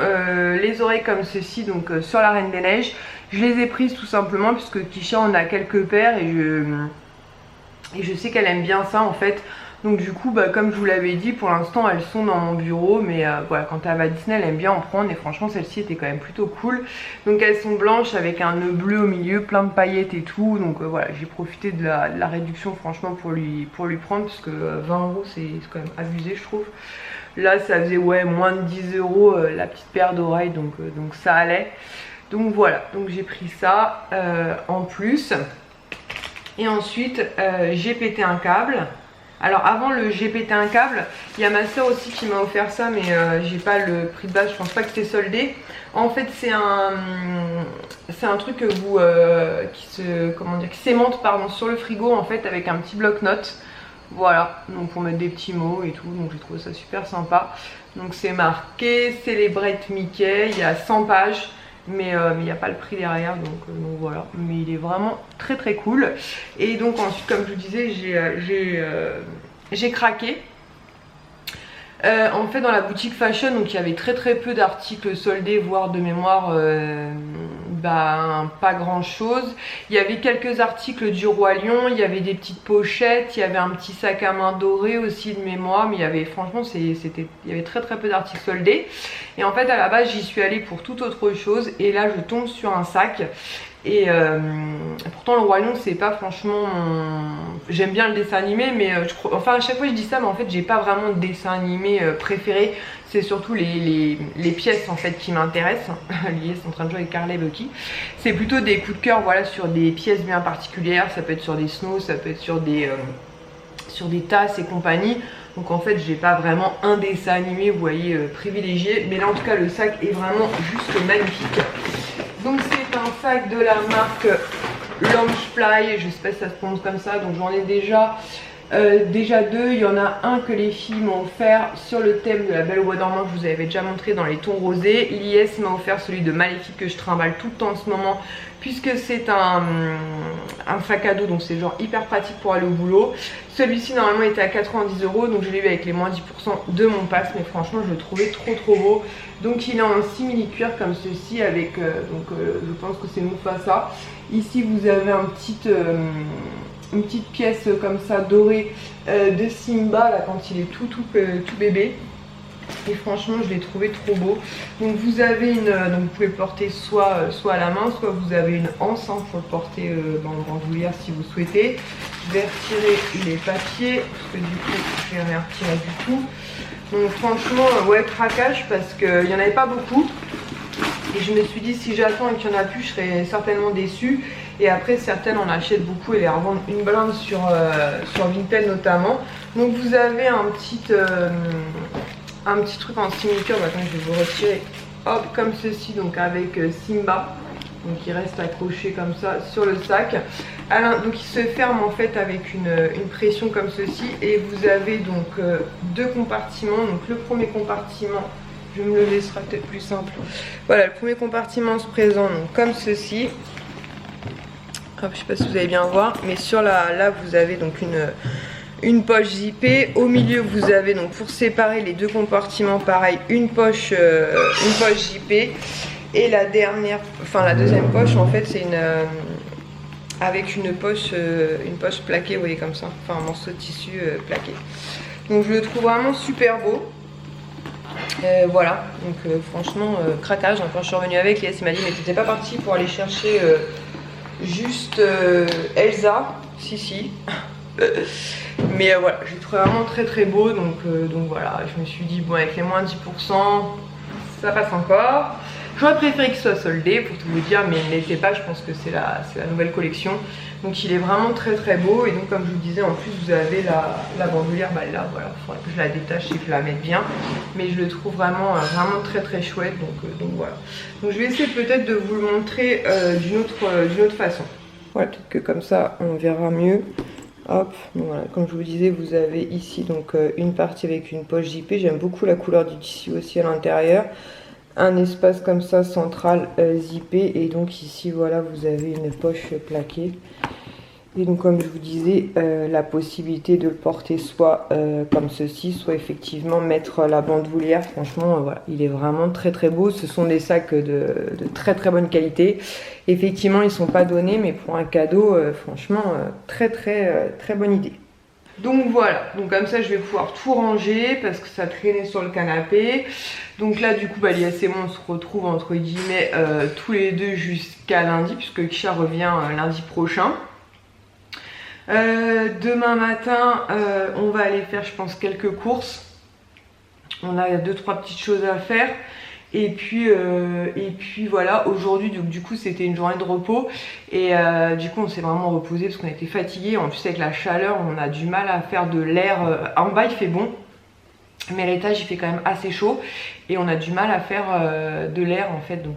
les oreilles comme ceci, donc sur la Reine des Neiges. Je les ai prises tout simplement puisque Kisha en a quelques paires et je sais qu'elle aime bien ça en fait. Donc du coup bah, comme je vous l'avais dit, pour l'instant elles sont dans mon bureau, mais voilà, quand elle va à Disney elle aime bien en prendre, et franchement celle-ci était quand même plutôt cool. Donc elles sont blanches avec un nœud bleu au milieu, plein de paillettes et tout. Donc voilà, j'ai profité de la réduction franchement pour lui prendre, parce que 20 € c'est quand même abusé je trouve. Là ça faisait ouais moins de 10 € la petite paire d'oreilles, donc ça allait. Donc voilà, donc j'ai pris ça en plus. Et ensuite j'ai pété un câble. Alors avant le j'ai pété un câble, il y a ma soeur aussi qui m'a offert ça, mais j'ai pas le prix de base, je pense pas que c'est soldé. En fait c'est un truc que vous qui s'aimante pardon sur le frigo en fait avec un petit bloc-notes. Voilà, donc pour mettre des petits mots et tout, donc j'ai trouvé ça super sympa. Donc c'est marqué Celebrate Mickey, il y a 100 pages. Mais il n'y a pas le prix derrière, donc voilà. Mais il est vraiment très très cool. Et donc ensuite, comme je vous disais, j'ai craqué. En fait, dans la boutique fashion, donc il y avait très très peu d'articles soldés, voire de mémoire pas grand chose. Il y avait quelques articles du Roi Lion, il y avait des petites pochettes, il y avait un petit sac à main doré aussi de mémoire, mais il y avait franchement il y avait très très peu d'articles soldés. Et en fait à la base j'y suis allée pour toute autre chose et là je tombe sur un sac. Et pourtant le Roi Lion c'est pas franchement j'aime bien le dessin animé, mais enfin à chaque fois je dis ça, mais en fait j'ai pas vraiment de dessin animé préféré. C'est surtout les pièces en fait qui m'intéressent. Lies est en train de jouer avec Carla et Bucky. C'est plutôt des coups de cœur voilà, sur des pièces bien particulières. Ça peut être sur des snows, ça peut être sur des tasses et compagnie. Donc en fait j'ai pas vraiment un dessin animé vous voyez privilégié. Mais là en tout cas le sac est vraiment juste magnifique. Donc c'est un sac de la marque Loungefly, je sais pas si ça se prononce comme ça, donc j'en ai déjà deux. Il y en a un que les filles m'ont offert sur le thème de la Belle au bois dormant que je vous avais déjà montré dans les tons rosés. Lies m'a offert celui de Maléfique que je trimballe tout le temps en ce moment puisque c'est un sac à dos, donc c'est genre hyper pratique pour aller au boulot. Celui-ci normalement était à 90 €, donc je l'ai eu avec les moins 10% de mon pass, mais franchement je le trouvais trop beau. Donc il est en simili cuir comme ceci avec je pense que c'est Mufasa. Ici vous avez une petite pièce comme ça dorée de Simba là quand il est tout bébé. Et franchement je l'ai trouvé trop beau. Donc vous avez donc vous pouvez le porter soit à la main, soit vous avez une anse hein, pour le porter dans le bandoulière si vous souhaitez. Je vais retirer les papiers parce que du coup je vais rien retirer du tout. Donc franchement ouais, craquage parce qu'il n'y en avait pas beaucoup. Et je me suis dit si j'attends et qu'il n'y en a plus je serais certainement déçue. Et après certaines en achètent beaucoup et les revendent une blinde sur Vinted notamment. Donc vous avez un petit truc en simili-cuir, maintenant je vais vous retirer, hop, comme ceci, donc avec Simba, donc il reste accroché comme ça sur le sac. Alors, donc il se ferme en fait avec une pression comme ceci et vous avez donc deux compartiments. Donc le premier compartiment, je vais me lever, ce sera peut-être plus simple. Voilà, le premier compartiment se présente donc comme ceci. Hop, je sais pas si vous allez bien voir, mais sur là vous avez donc une poche zippée. Au milieu vous avez donc pour séparer les deux compartiments pareil une poche zippée. Et la deuxième poche en fait c'est avec une poche plaquée, vous voyez comme ça, enfin un morceau de tissu plaqué. Donc je le trouve vraiment super beau. Voilà, donc franchement craquage. Quand je suis revenue avec, Lies m'a dit mais t'étais pas partie pour aller chercher juste Elsa? Si. Mais voilà, je le trouve vraiment très beau, donc voilà, je me suis dit bon avec les moins 10% ça passe encore. J'aurais préféré qu'il soit soldé pour tout vous dire, mais il n'était pas, je pense que c'est la nouvelle collection. Donc il est vraiment très beau et donc comme je vous disais en plus vous avez la bandoulière, bah là voilà, il faudrait que je la détache et que je la mette bien. Mais je le trouve vraiment très chouette, donc voilà. Donc je vais essayer peut-être de vous le montrer d'une autre façon. Voilà, peut-être que comme ça on verra mieux. Hop, donc voilà, comme je vous disais, vous avez ici donc une partie avec une poche zippée. J'aime beaucoup la couleur du tissu aussi à l'intérieur. Un espace comme ça central zippé. Et donc ici, voilà, vous avez une poche plaquée. Et donc comme je vous disais, la possibilité de le porter soit comme ceci, soit effectivement mettre la bandoulière. Franchement, voilà, il est vraiment très beau. Ce sont des sacs de très bonne qualité. Effectivement, ils ne sont pas donnés, mais pour un cadeau, franchement, très bonne idée. Donc voilà, donc comme ça je vais pouvoir tout ranger parce que ça traînait sur le canapé. Donc là du coup Lies et moi on se retrouve entre guillemets tous les deux jusqu'à lundi puisque Kisha revient lundi prochain. Demain matin on va aller faire je pense quelques courses. On a 2-3 petites choses à faire. Et puis voilà, aujourd'hui du coup c'était une journée de repos et du coup on s'est vraiment reposé parce qu'on était fatigué. En plus avec la chaleur on a du mal à faire de l'air. En bas il fait bon mais à l'étage il fait quand même assez chaud et on a du mal à faire de l'air en fait, donc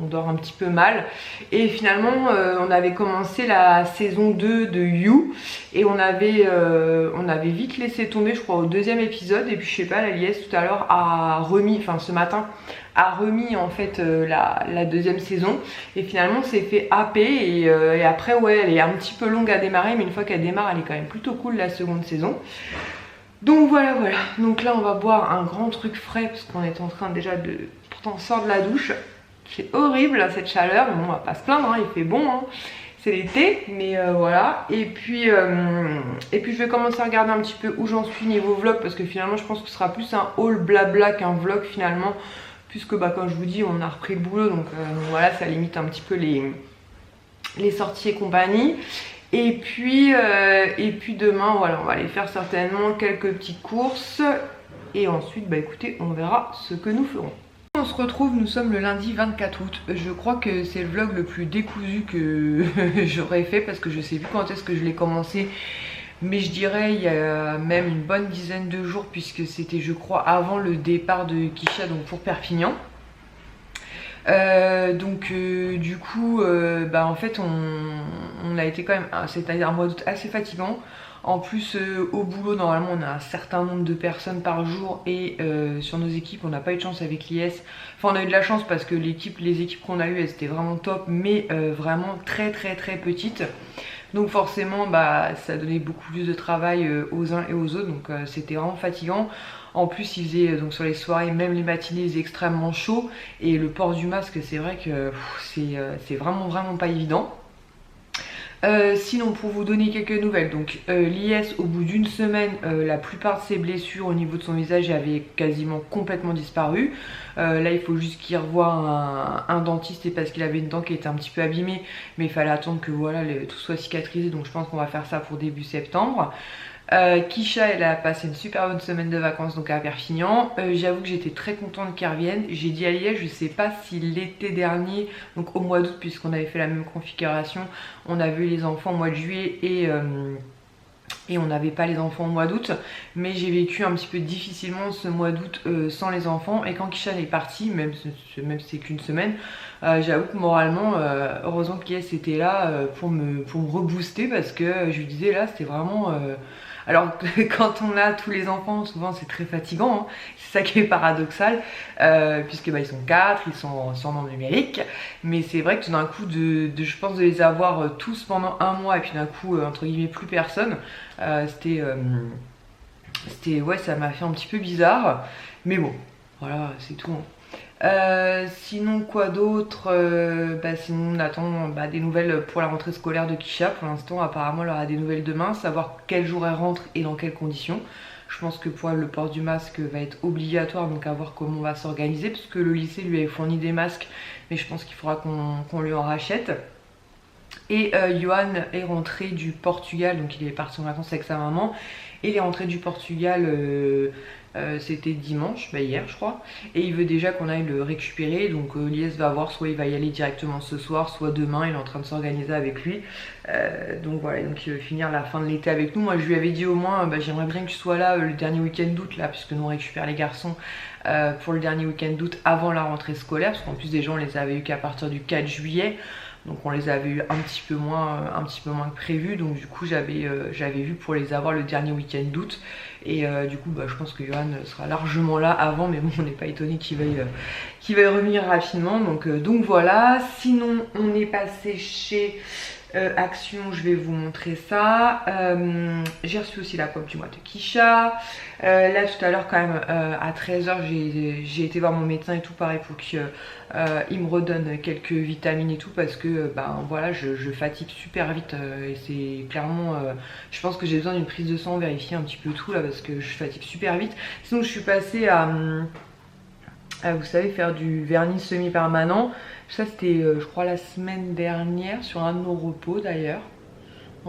on dort un petit peu mal. Et finalement on avait commencé la saison 2 de You et on avait vite laissé tomber, je crois, au deuxième épisode. Et puis je sais pas, la liesse tout à l'heure a remis, enfin ce matin a remis en fait la deuxième saison et finalement c'est fait happer et après ouais elle est un petit peu longue à démarrer, mais une fois qu'elle démarre elle est quand même plutôt cool la seconde saison. Donc voilà, donc là on va boire un grand truc frais parce qu'on est en train déjà de... Pourtant on sort de la douche, c'est horrible là, cette chaleur, mais bon on va pas se plaindre, hein, il fait bon, hein. C'est l'été, mais voilà. Et puis je vais commencer à regarder un petit peu où j'en suis niveau vlog, parce que finalement je pense que ce sera plus un haul blabla qu'un vlog finalement, puisque bah comme je vous dis on a repris le boulot, donc voilà, ça limite un petit peu les sorties et compagnie. Et puis demain, voilà, on va aller faire certainement quelques petites courses. Et ensuite, bah écoutez, on verra ce que nous ferons. On se retrouve, nous sommes le lundi 24 août. Je crois que c'est le vlog le plus décousu que j'aurais fait, parce que je sais plus quand est-ce que je l'ai commencé. Mais je dirais il y a même une bonne dizaine de jours, puisque c'était, je crois, avant le départ de Kisha, donc pour Perpignan. Du coup bah en fait on a été quand même, c'était un mois d'août assez fatigant. En plus au boulot normalement on a un certain nombre de personnes par jour et sur nos équipes on n'a pas eu de chance avec l'IS. Enfin on a eu de la chance parce que les équipes qu'on a eues elles étaient vraiment top, mais vraiment très petites. Donc forcément bah ça donnait beaucoup plus de travail aux uns et aux autres, donc c'était vraiment fatigant. En plus il faisait donc sur les soirées, même les matinées, il faisait extrêmement chaud. Et le port du masque, c'est vrai que c'est vraiment pas évident. Sinon pour vous donner quelques nouvelles, donc l'IS au bout d'une semaine, la plupart de ses blessures au niveau de son visage avaient quasiment complètement disparu. Là il faut juste qu'il revoie un dentiste, et parce qu'il avait une dent qui était un petit peu abîmée, mais il fallait attendre que voilà tout soit cicatrisé, donc je pense qu'on va faire ça pour début septembre. Kisha elle a passé une super bonne semaine de vacances donc à Perpignan. J'avoue que j'étais très contente qu'elle revienne. J'ai dit à Liège, je sais pas si l'été dernier, donc au mois d'août, puisqu'on avait fait la même configuration, on a vu les enfants au mois de juillet et on n'avait pas les enfants au mois d'août, mais j'ai vécu un petit peu difficilement ce mois d'août sans les enfants. Et quand Kisha est partie, même si c'est qu'une semaine, j'avoue que moralement, heureusement qu'Ies était là pour me rebooster, parce que je lui disais là c'était vraiment... Alors quand on a tous les enfants, souvent c'est très fatigant, hein. C'est ça qui est paradoxal, puisque bah, ils sont 4, ils sont en nombre numérique. Mais c'est vrai que tout d'un coup, je pense de les avoir tous pendant un mois, et puis d'un coup, entre guillemets, plus personne, ouais, ça m'a fait un petit peu bizarre. Mais bon, voilà, c'est tout, hein. Sinon quoi d'autre, sinon on attend des nouvelles pour la rentrée scolaire de Kisha. Pour l'instant apparemment elle aura des nouvelles demain, savoir quel jour elle rentre et dans quelles conditions. Je pense que pour elle le port du masque va être obligatoire, donc à voir comment on va s'organiser, parce que le lycée lui avait fourni des masques, mais je pense qu'il faudra qu'on lui en rachète. Et Johan est rentré du Portugal, donc il est parti en vacances avec sa maman, et il est rentré du Portugal c'était dimanche, hier je crois, et il veut déjà qu'on aille le récupérer. Donc Lies va voir, soit il va y aller directement ce soir, soit demain, il est en train de s'organiser avec lui. Donc voilà, donc il veut finir la fin de l'été avec nous. Moi je lui avais dit au moins j'aimerais bien que tu sois là le dernier week-end d'août là, puisque nous on récupère les garçons pour le dernier week-end d'août avant la rentrée scolaire, parce qu'en plus des gens on les avait eu qu'à partir du 4 juillet. Donc on les avait eu un petit peu moins que prévu. Donc du coup j'avais vu pour les avoir le dernier week-end d'août. Et du coup je pense que Johan sera largement là avant, mais bon on n'est pas étonné qu'il veuille revenir rapidement. Donc voilà. Sinon on est passé chez Action, je vais vous montrer ça. J'ai reçu aussi la pop du mois de Kisha. Là tout à l'heure quand même à 13 h j'ai été voir mon médecin et tout, pareil, pour qu'il me redonne quelques vitamines et tout, parce que voilà je fatigue super vite et c'est clairement je pense que j'ai besoin d'une prise de sang, vérifier un petit peu tout là, parce que je fatigue super vite. Sinon je suis passée à vous savez, faire du vernis semi-permanent. Ça c'était je crois la semaine dernière, sur un de nos repos d'ailleurs.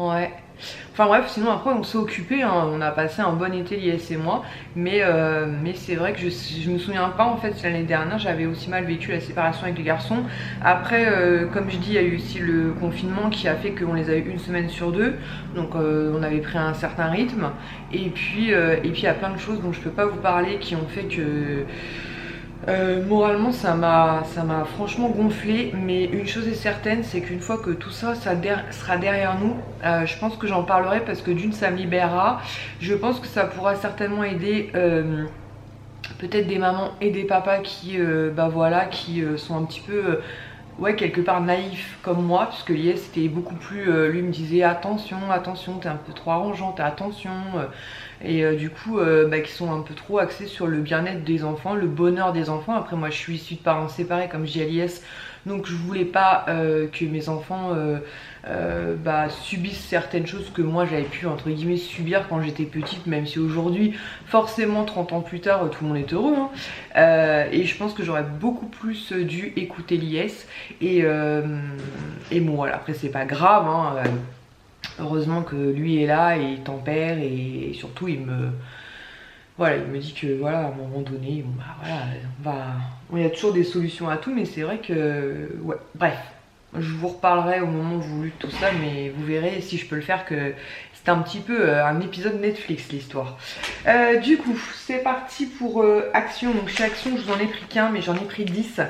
Ouais. Enfin bref, sinon après on s'est occupé, hein. On a passé un bon été Lies et moi, mais c'est vrai que je me souviens pas en fait, l'année dernière j'avais aussi mal vécu la séparation avec les garçons. Après comme je dis, il y a eu aussi le confinement qui a fait qu'on les a eu une semaine sur deux, donc on avait pris un certain rythme, et puis il y a plein de choses dont je peux pas vous parler qui ont fait que moralement ça m'a franchement gonflé, mais une chose est certaine, c'est qu'une fois que tout ça, sera derrière nous, je pense que j'en parlerai parce que d'une ça me libérera. Je pense que ça pourra certainement aider peut-être des mamans et des papas qui voilà, qui sont un petit peu ouais, quelque part naïfs comme moi, puisque Lies c'était beaucoup plus lui me disait attention t'es un peu trop arrangeante, attention et du coup qui sont un peu trop axés sur le bien-être des enfants, le bonheur des enfants. Après moi je suis issue de parents séparés comme je dis à Lies, donc je voulais pas que mes enfants subissent certaines choses que moi j'avais pu entre guillemets subir quand j'étais petite, même si aujourd'hui forcément 30 ans plus tard tout le monde est heureux, hein. Et je pense que j'aurais beaucoup plus dû écouter Lies et bon voilà, après c'est pas grave, hein. Heureusement que lui est là et il tempère et surtout il me dit que voilà, à un moment donné, bon, voilà, il y a toujours des solutions à tout, mais c'est vrai que ouais, bref, je vous reparlerai au moment voulu de tout ça, mais vous verrez si je peux le faire que c'est un petit peu un épisode Netflix l'histoire. Du coup, c'est parti pour Action. Donc chez Action, je vous en ai pris qu'un, mais j'en ai pris 10.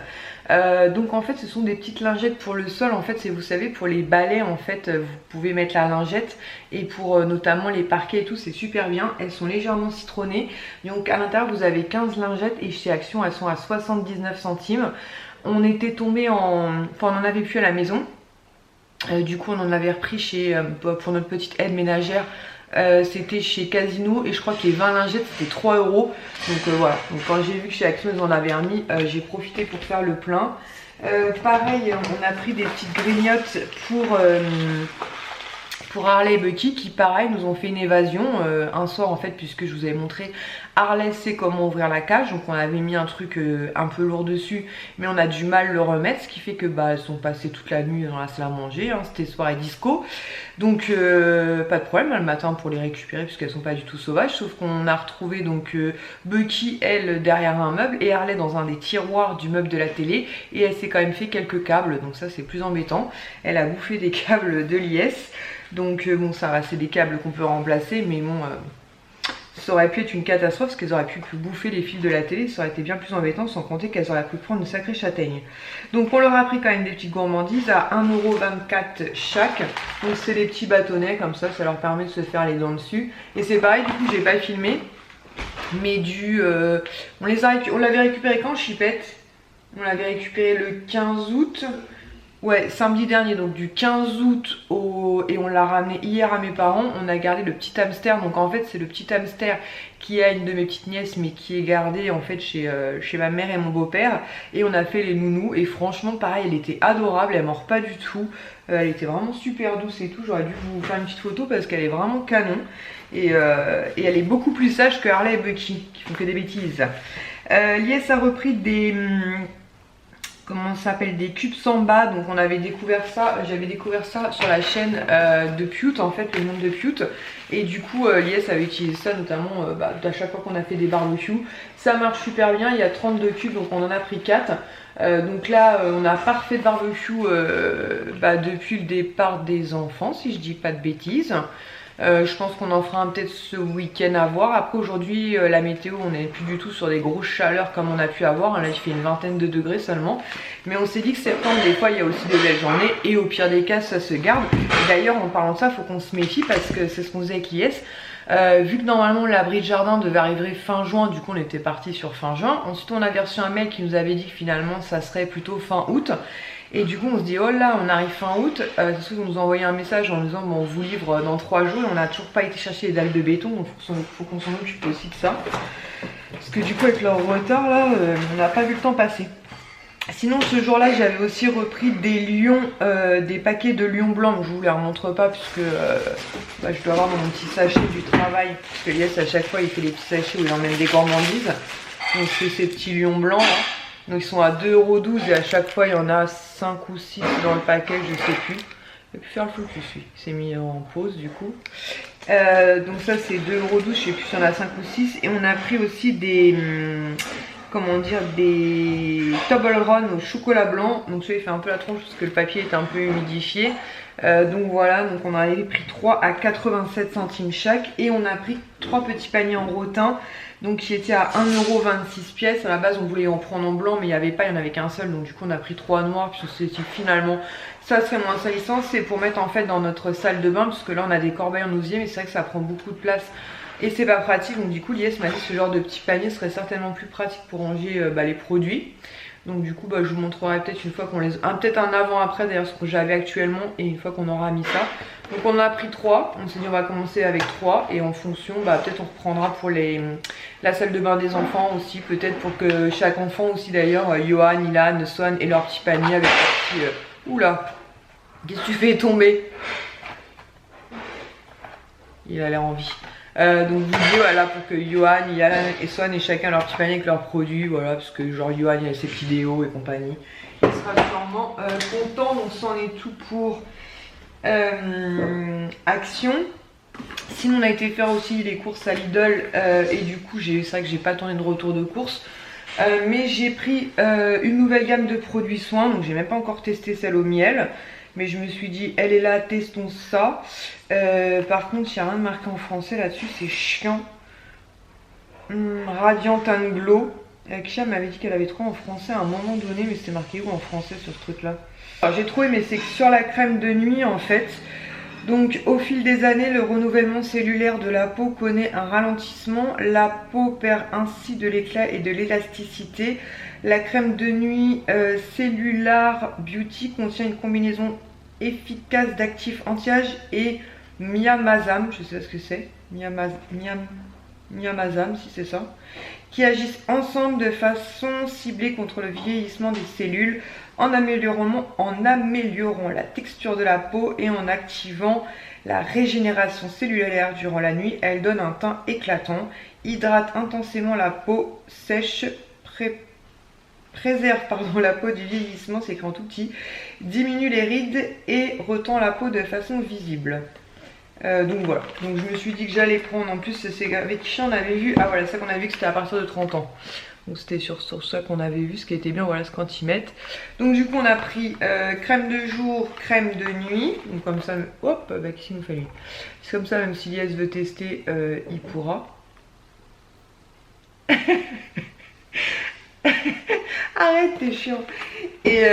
Donc en fait ce sont des petites lingettes pour le sol, en fait c'est, vous savez, pour les balais en fait vous pouvez mettre la lingette, et pour notamment les parquets et tout, c'est super bien. Elles sont légèrement citronnées, donc à l'intérieur vous avez 15 lingettes et chez Action elles sont à 79 centimes. On était tombé enfin on en avait plus à la maison, du coup on en avait repris chez pour notre petite aide ménagère. C'était chez Casino et je crois que les 20 lingettes c'était 3 €. Donc voilà, donc quand j'ai vu que chez Action ils en avaient remis, j'ai profité pour faire le plein. Pareil, on a pris des petites grignottes pour Harley et Bucky qui pareil nous ont fait une évasion un soir en fait, puisque je vous avais montré Harley sait comment ouvrir la cage, donc on avait mis un truc un peu lourd dessus, mais on a du mal le remettre, ce qui fait que elles sont passées toute la nuit dans la salle à manger, hein. C'était soirée disco, donc pas de problème le matin pour les récupérer puisqu'elles sont pas du tout sauvages, sauf qu'on a retrouvé donc Bucky elle derrière un meuble et Harley dans un des tiroirs du meuble de la télé, et elle s'est quand même fait quelques câbles, donc ça c'est plus embêtant. Elle a bouffé des câbles de Lies, donc bon ça va, c'est des câbles qu'on peut remplacer, mais bon ça aurait pu être une catastrophe parce qu'elles auraient pu bouffer les fils de la télé, ça aurait été bien plus embêtant, sans compter qu'elles auraient pu prendre une sacrée châtaigne. Donc on leur a pris quand même des petites gourmandises à 1,24 € chaque. Donc c'est des petits bâtonnets comme ça leur permet de se faire les dents dessus. Et c'est pareil, du coup j'ai pas filmé, mais on l'avait récupéré quand, Chipette? On l'avait récupéré le 15 août. Ouais, samedi dernier, donc du 15 août et on l'a ramené hier à mes parents. On a gardé le petit hamster, donc en fait c'est le petit hamster qui a une de mes petites nièces mais qui est gardé en fait chez ma mère et mon beau-père, et on a fait les nounous et franchement pareil, elle était adorable, elle mord pas du tout, elle était vraiment super douce et tout. J'aurais dû vous faire une petite photo parce qu'elle est vraiment canon, et elle est beaucoup plus sage que Harley et Bucky qui font que des bêtises. Lies a repris des comment ça s'appelle, des cubes Samba, donc on avait découvert ça, j'avais découvert ça sur la chaîne de Pute, en fait le nom de Pute, et du coup Lies avait utilisé ça notamment à chaque fois qu'on a fait des barbecues. Ça marche super bien, il y a 32 cubes donc on en a pris 4. Donc là on a parfait de barbecue depuis le départ des enfants si je dis pas de bêtises. Je pense qu'on en fera peut-être ce week-end à voir. Après aujourd'hui la météo, on n'est plus du tout sur des grosses chaleurs comme on a pu avoir. Là il fait une vingtaine de degrés seulement. Mais on s'est dit que septembre des fois il y a aussi de belles journées et au pire des cas ça se garde. D'ailleurs en parlant de ça, il faut qu'on se méfie parce que c'est ce qu'on faisait avec Lies. Vu que normalement l'abri de jardin devait arriver fin juin, du coup on était parti sur fin juin. Ensuite on avait reçu un mail qui nous avait dit que finalement ça serait plutôt fin août. Et du coup on se dit oh là on arrive fin août, c'est sûr qu'on nous a envoyé un message en nous disant bon on vous livre dans 3 jours, et on n'a toujours pas été chercher les dalles de béton, donc faut qu'on s'en occupe aussi de ça. Parce que du coup avec leur retard là, on n'a pas vu le temps passer. Sinon ce jour là j'avais aussi repris des lions, des paquets de lions blancs, donc je vous les remontre pas puisque je dois avoir dans mon petit sachet du travail, parce que Lies à chaque fois il fait des petits sachets où il emmène des gourmandises. Donc c'est ces petits lions blancs là. Donc ils sont à 2,12 € et à chaque fois il y en a 5 ou 6 dans le paquet, je sais plus. J'ai pu faire le focus, lui. Il s'est mis en pause du coup. Donc ça c'est 2,12€, je sais plus si on a 5 ou 6. Et on a pris aussi des... comment dire, des Toblerone Run au chocolat blanc. Donc celui-là il fait un peu la tronche parce que le papier est un peu humidifié. Donc voilà, donc on a pris 3 à 87 centimes chaque. Et on a pris 3 petits paniers en rotin. Donc qui étaient à 1,26€ pièce. À la base on voulait en prendre en blanc mais il n'y avait pas, il n'y en avait qu'un seul. Donc du coup on a pris 3 noirs puisque finalement ça serait moins salissant. C'est pour mettre en fait dans notre salle de bain parce que là on a des corbeilles en osier mais c'est vrai que ça prend beaucoup de place. Et c'est pas pratique, donc du coup Lies m'a dit que ce genre de petit panier serait certainement plus pratique pour ranger les produits. Donc du coup je vous montrerai peut-être une fois qu'on les... peut-être un avant-après d'ailleurs ce que j'avais actuellement et une fois qu'on aura mis ça. Donc on en a pris 3, on s'est dit on va commencer avec 3 et en fonction peut-être on reprendra pour la salle de bain des enfants aussi. Peut-être pour que chaque enfant aussi d'ailleurs, Johan, Ilan, Swan et leur petit panier avec leur petit... Oula, qu'est-ce que tu fais tomber? Il a l'air en vie. Donc vous voilà pour que Johan, Ilan et Swan aient chacun leur petit panier avec leurs produits, voilà, parce que genre Johan il a ses petits déos et compagnie. Il sera sûrement content, donc c'en est tout pour Action. Sinon on a été faire aussi les courses à Lidl et du coup c'est vrai que j'ai pas tourné de retour de course. Mais j'ai pris une nouvelle gamme de produits soins, donc j'ai même pas encore testé celle au miel. Mais je me suis dit, elle est là, testons ça. Par contre, il n'y a rien de marqué en français là-dessus, c'est chiant. Radiant and Glow. Kisha m'avait dit qu'elle avait trouvé en français à un moment donné, mais c'était marqué où en français sur ce truc-là? J'ai trouvé, mais c'est que sur la crème de nuit en fait. Donc au fil des années, le renouvellement cellulaire de la peau connaît un ralentissement. La peau perd ainsi de l'éclat et de l'élasticité. La crème de nuit Cellular Beauty contient une combinaison efficace d'actifs anti-âge et Miamazam, je sais pas ce que c'est, Miamazam si c'est ça, qui agissent ensemble de façon ciblée contre le vieillissement des cellules en améliorant la texture de la peau et en activant la régénération cellulaire durant la nuit. Elle donne un teint éclatant, hydrate intensément la peau sèche, préserve la peau du vieillissement, c'est écrit en tout petit, diminue les rides et retend la peau de façon visible. Donc voilà, donc je me suis dit que j'allais prendre, en plus c'est avec qui on avait vu, ah voilà, ça qu'on a vu que c'était à partir de 30 ans. Donc c'était sur ça qu'on avait vu, ce qui était bien, voilà ce quand ils mettent. Donc du coup on a pris crème de jour, crème de nuit, donc comme ça, hop, qu'est-ce qu'il nous fallut? C'est comme ça, même si Lies veut tester, il pourra. Arrête, t'es chiant. Et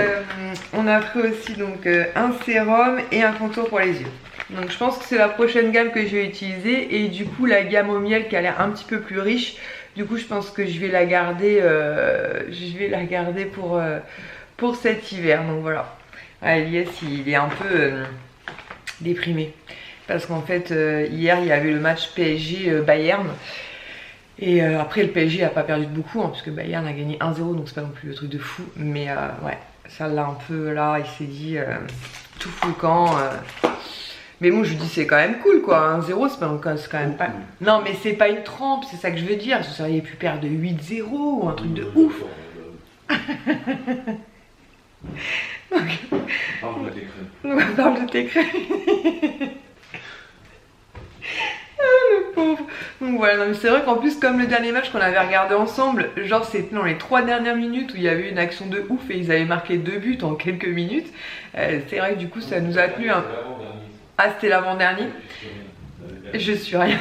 on a pris aussi donc un sérum et un contour pour les yeux. Donc je pense que c'est la prochaine gamme que je vais utiliser. Et du coup la gamme au miel qui a l'air un petit peu plus riche, du coup je pense que je vais la garder, pour cet hiver. Donc voilà. Lies il est un peu déprimé. Parce qu'en fait hier il y avait le match PSG Bayern. Et après le PSG a pas perdu de beaucoup hein, puisque Bayern a gagné 1-0, donc c'est pas non plus le truc de fou. Mais ouais, ça l'a un peu là, il s'est dit tout fou quand. Mais bon, je lui dis c'est quand même cool quoi, 1-0 c'est quand même pas... Non mais c'est pas une trempe, c'est ça que je veux dire. Vous auriez pu perdre de 8-0 ou un truc de ouf. Donc... On parle de tes crèmes. Le pauvre. Donc voilà, non, mais c'est vrai qu'en plus comme le dernier match qu'on avait regardé ensemble, genre c'était dans les 3 dernières minutes où il y avait une action de ouf et ils avaient marqué 2 buts en quelques minutes. C'est vrai que du coup ça nous a tenu un... Ah c'était l'avant-dernier. Je suis rien.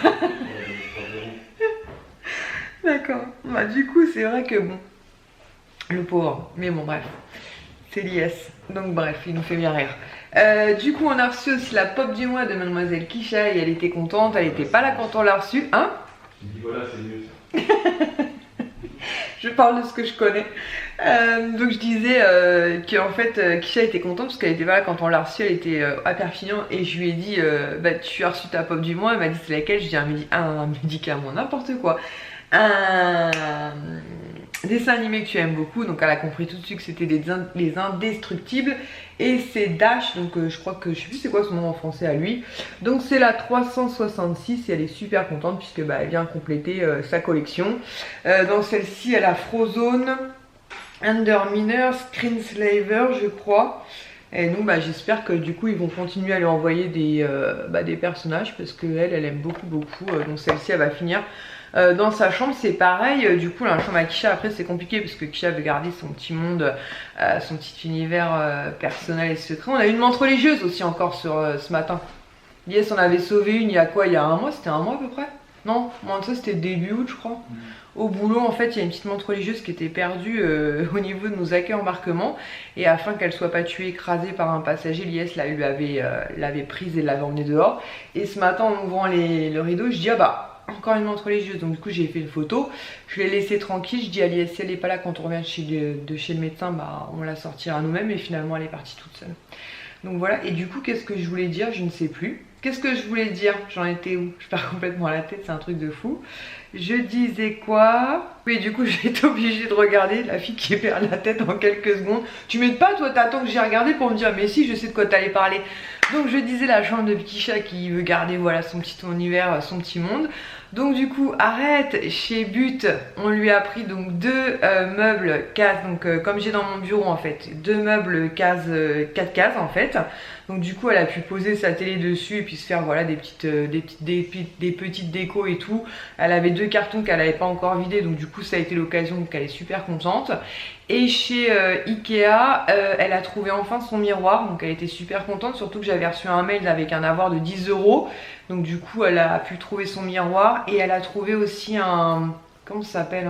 D'accord. Bah du coup c'est vrai que bon, le pauvre, mais bon bref, c'est Lies. Donc bref, il nous fait bien rire. Du coup on a reçu aussi la pop du mois de Mademoiselle Kisha et elle était contente, elle était pas là quand on l'a reçue, hein? Je dis voilà c'est mieux ça. Je parle de ce que je connais. Donc je disais qu'en fait Kisha était contente parce qu'elle était pas là quand on l'a reçue, elle était à Perpignan et je lui ai dit bah tu as reçu ta pop du mois, elle m'a dit c'est laquelle, je dis un médicament, n'importe quoi. Un dessin animé que tu aimes beaucoup, donc elle a compris tout de suite que c'était les Indestructibles et c'est Dash, donc je crois que je sais plus c'est quoi son nom en français à lui, donc c'est la 366 et elle est super contente puisque bah, elle vient compléter sa collection. Dans celle-ci elle a Frozone, Underminer, Screenslaver je crois, Et donc bah, j'espère que du coup ils vont continuer à lui envoyer des personnages parce qu'elle aime beaucoup. Donc celle-ci elle va finir dans sa chambre. C'est pareil, du coup la chambre à Kisha après c'est compliqué parce que Kisha veut garder son petit monde, son petit univers personnel et secret. On a une menthe religieuse aussi encore sur ce matin. Yes, on avait sauvé une il y a quoi? Il y a un mois, c'était un mois à peu près? Non, moins de ça c'était début août je crois. Au boulot en fait il y a une petite menthe religieuse qui était perdue au niveau de nos accueils embarquements. Et afin qu'elle soit pas tuée, écrasée par un passager, l'IS l'avait prise et l'avait emmenée dehors. Et ce matin en ouvrant le rideau je dis ah bah encore une menthe religieuse. Donc du coup j'ai fait une photo, je l'ai laissée tranquille, je dis à l'IS si elle n'est pas là quand on revient de chez le médecin, bah on la sortira nous-mêmes. Et finalement elle est partie toute seule. Donc voilà, et du coup qu'est-ce que je voulais dire? Je ne sais plus. Qu'est-ce que je voulais dire? J'en étais où? Je perds complètement la tête, c'est un truc de fou. Je disais quoi? Oui, du coup j'ai été obligée de regarder la fille qui perd la tête en quelques secondes. Tu m'aides pas toi, t'attends que j'ai regardé pour me dire mais si je sais de quoi t'allais parler. Donc je disais la chambre de Kisha qui veut garder voilà son petit univers, son petit monde. Donc du coup arrête, chez But on lui a pris donc deux meubles cases, donc comme j'ai dans mon bureau en fait, deux meubles cases, 4 cases en fait. Donc du coup elle a pu poser sa télé dessus et puis se faire voilà des petites décos et tout. Elle avait deux cartons qu'elle n'avait pas encore vidés, donc du coup ça a été l'occasion, donc elle est super contente. Et chez Ikea, elle a trouvé enfin son miroir, donc elle était super contente, surtout que j'avais reçu un mail avec un avoir de 10 €. Donc du coup elle a pu trouver son miroir et elle a trouvé aussi un, comment ça s'appelle,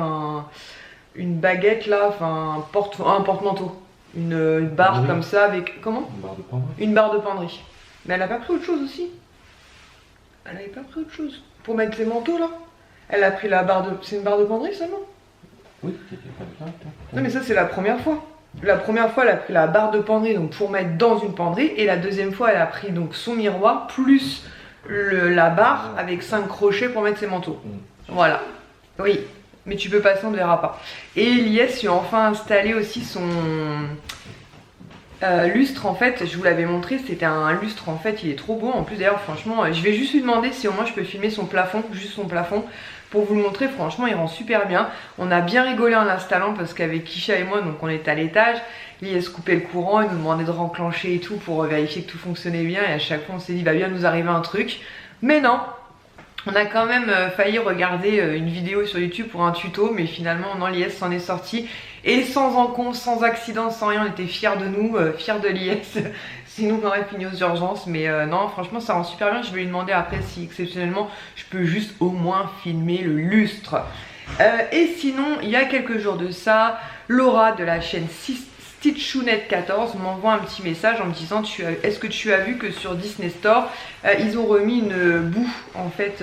une baguette là, enfin un porte-manteau. Une barre comme ça avec, comment? Une barre de penderie. Une barre de penderie. Mais elle a pas pris autre chose aussi? Elle avait pas pris autre chose pour mettre les manteaux là? Elle a pris la barre de, c'est une barre de penderie seulement? Oui, c'était pas ça. Non mais ça c'est la première fois. La première fois elle a pris la barre de penderie donc pour mettre dans une penderie, et la deuxième fois elle a pris donc son miroir plus la barre avec 5 crochets pour mettre ses manteaux. Voilà. Oui. Mais tu peux passer, on ne verra pas. Et l'IS lui a enfin installé aussi son lustre en fait. Je vous l'avais montré, c'était un lustre en fait, il est trop beau. En plus d'ailleurs franchement, je vais juste lui demander si au moins je peux filmer son plafond, juste son plafond, pour vous le montrer. Franchement il rend super bien. On a bien rigolé en l'installant parce qu'avec Kisha et moi, donc on est à l'étage, l'IS coupait le courant, il nous demandait de renclencher et tout pour vérifier que tout fonctionnait bien. Et à chaque fois on s'est dit va bien nous arriver un truc. Mais non, on a quand même failli regarder une vidéo sur YouTube pour un tuto, mais finalement non, l'IS s'en est sorti. Et sans encombre, sans accident, sans rien, on était fiers de nous, fiers de l'IS. Sinon on aurait fini aux urgences, mais non franchement ça rend super bien. Je vais lui demander après si exceptionnellement je peux juste au moins filmer le lustre. Et sinon il y a quelques jours de ça, Laura de la chaîne Stitchounette 14 m'envoie un petit message en me disant est-ce que tu as vu que sur Disney Store ils ont remis une boue en fait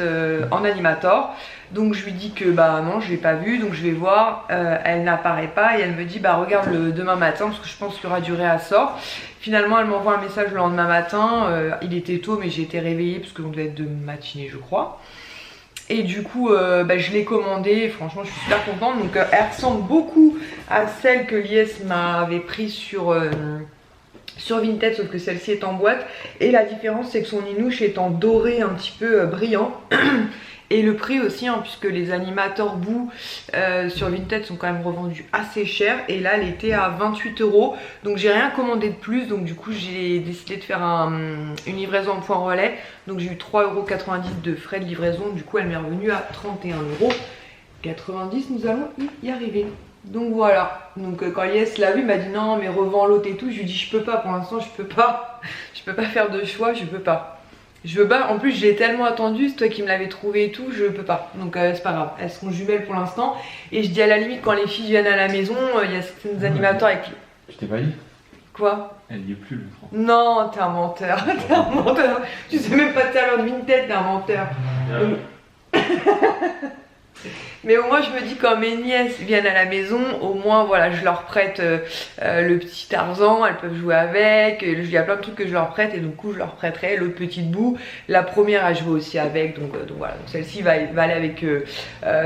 en animator. Donc je lui dis que bah non je l'ai pas vu, donc je vais voir, elle n'apparaît pas et elle me dit bah regarde le demain matin parce que je pense qu'il y aura du réassort. Finalement elle m'envoie un message le lendemain matin, il était tôt mais j'ai été réveillée parce qu'on devait être de matinée je crois. Et du coup bah, je l'ai commandée, franchement je suis super contente. Donc elle ressemble beaucoup à celle que l'IS m'avait prise sur Vinted, sauf que celle-ci est en boîte. Et la différence c'est que son inouche est en doré un petit peu brillant. Et le prix aussi, hein, puisque les animateurs boue sur Vinted sont quand même revendus assez cher. Et là, elle était à 28 €. Donc j'ai rien commandé de plus. Donc du coup, j'ai décidé de faire une livraison en point relais. Donc j'ai eu 3,90 € de frais de livraison. Du coup, elle m'est revenue à 31,90 €. Nous allons y arriver. Donc voilà. Donc quand l'IS l'a vu, il m'a dit non, mais revends l'autre et tout. Je lui dis je peux pas pour l'instant, je peux pas. Je peux pas faire de choix, je peux pas. Je veux pas, en plus j'ai tellement attendu, c'est toi qui me l'avais trouvé et tout, je peux pas. Donc c'est pas grave, elles seront jumelles pour l'instant. Et je dis à la limite quand les filles viennent à la maison, il y a certains animateurs avec... Je t'ai pas dit. Quoi? Elle y est plus le 30. Non, t'es un menteur, t'es un menteur. Tu sais même pas te servir de Vinted, t'es un menteur. Mais au moins je me dis quand mes nièces viennent à la maison, au moins voilà je leur prête le petit Tarzan, elles peuvent jouer avec, il y a plein de trucs que je leur prête et du coup je leur prêterai l'autre petite boue. La première à jouer aussi avec, donc voilà, donc celle-ci va aller avec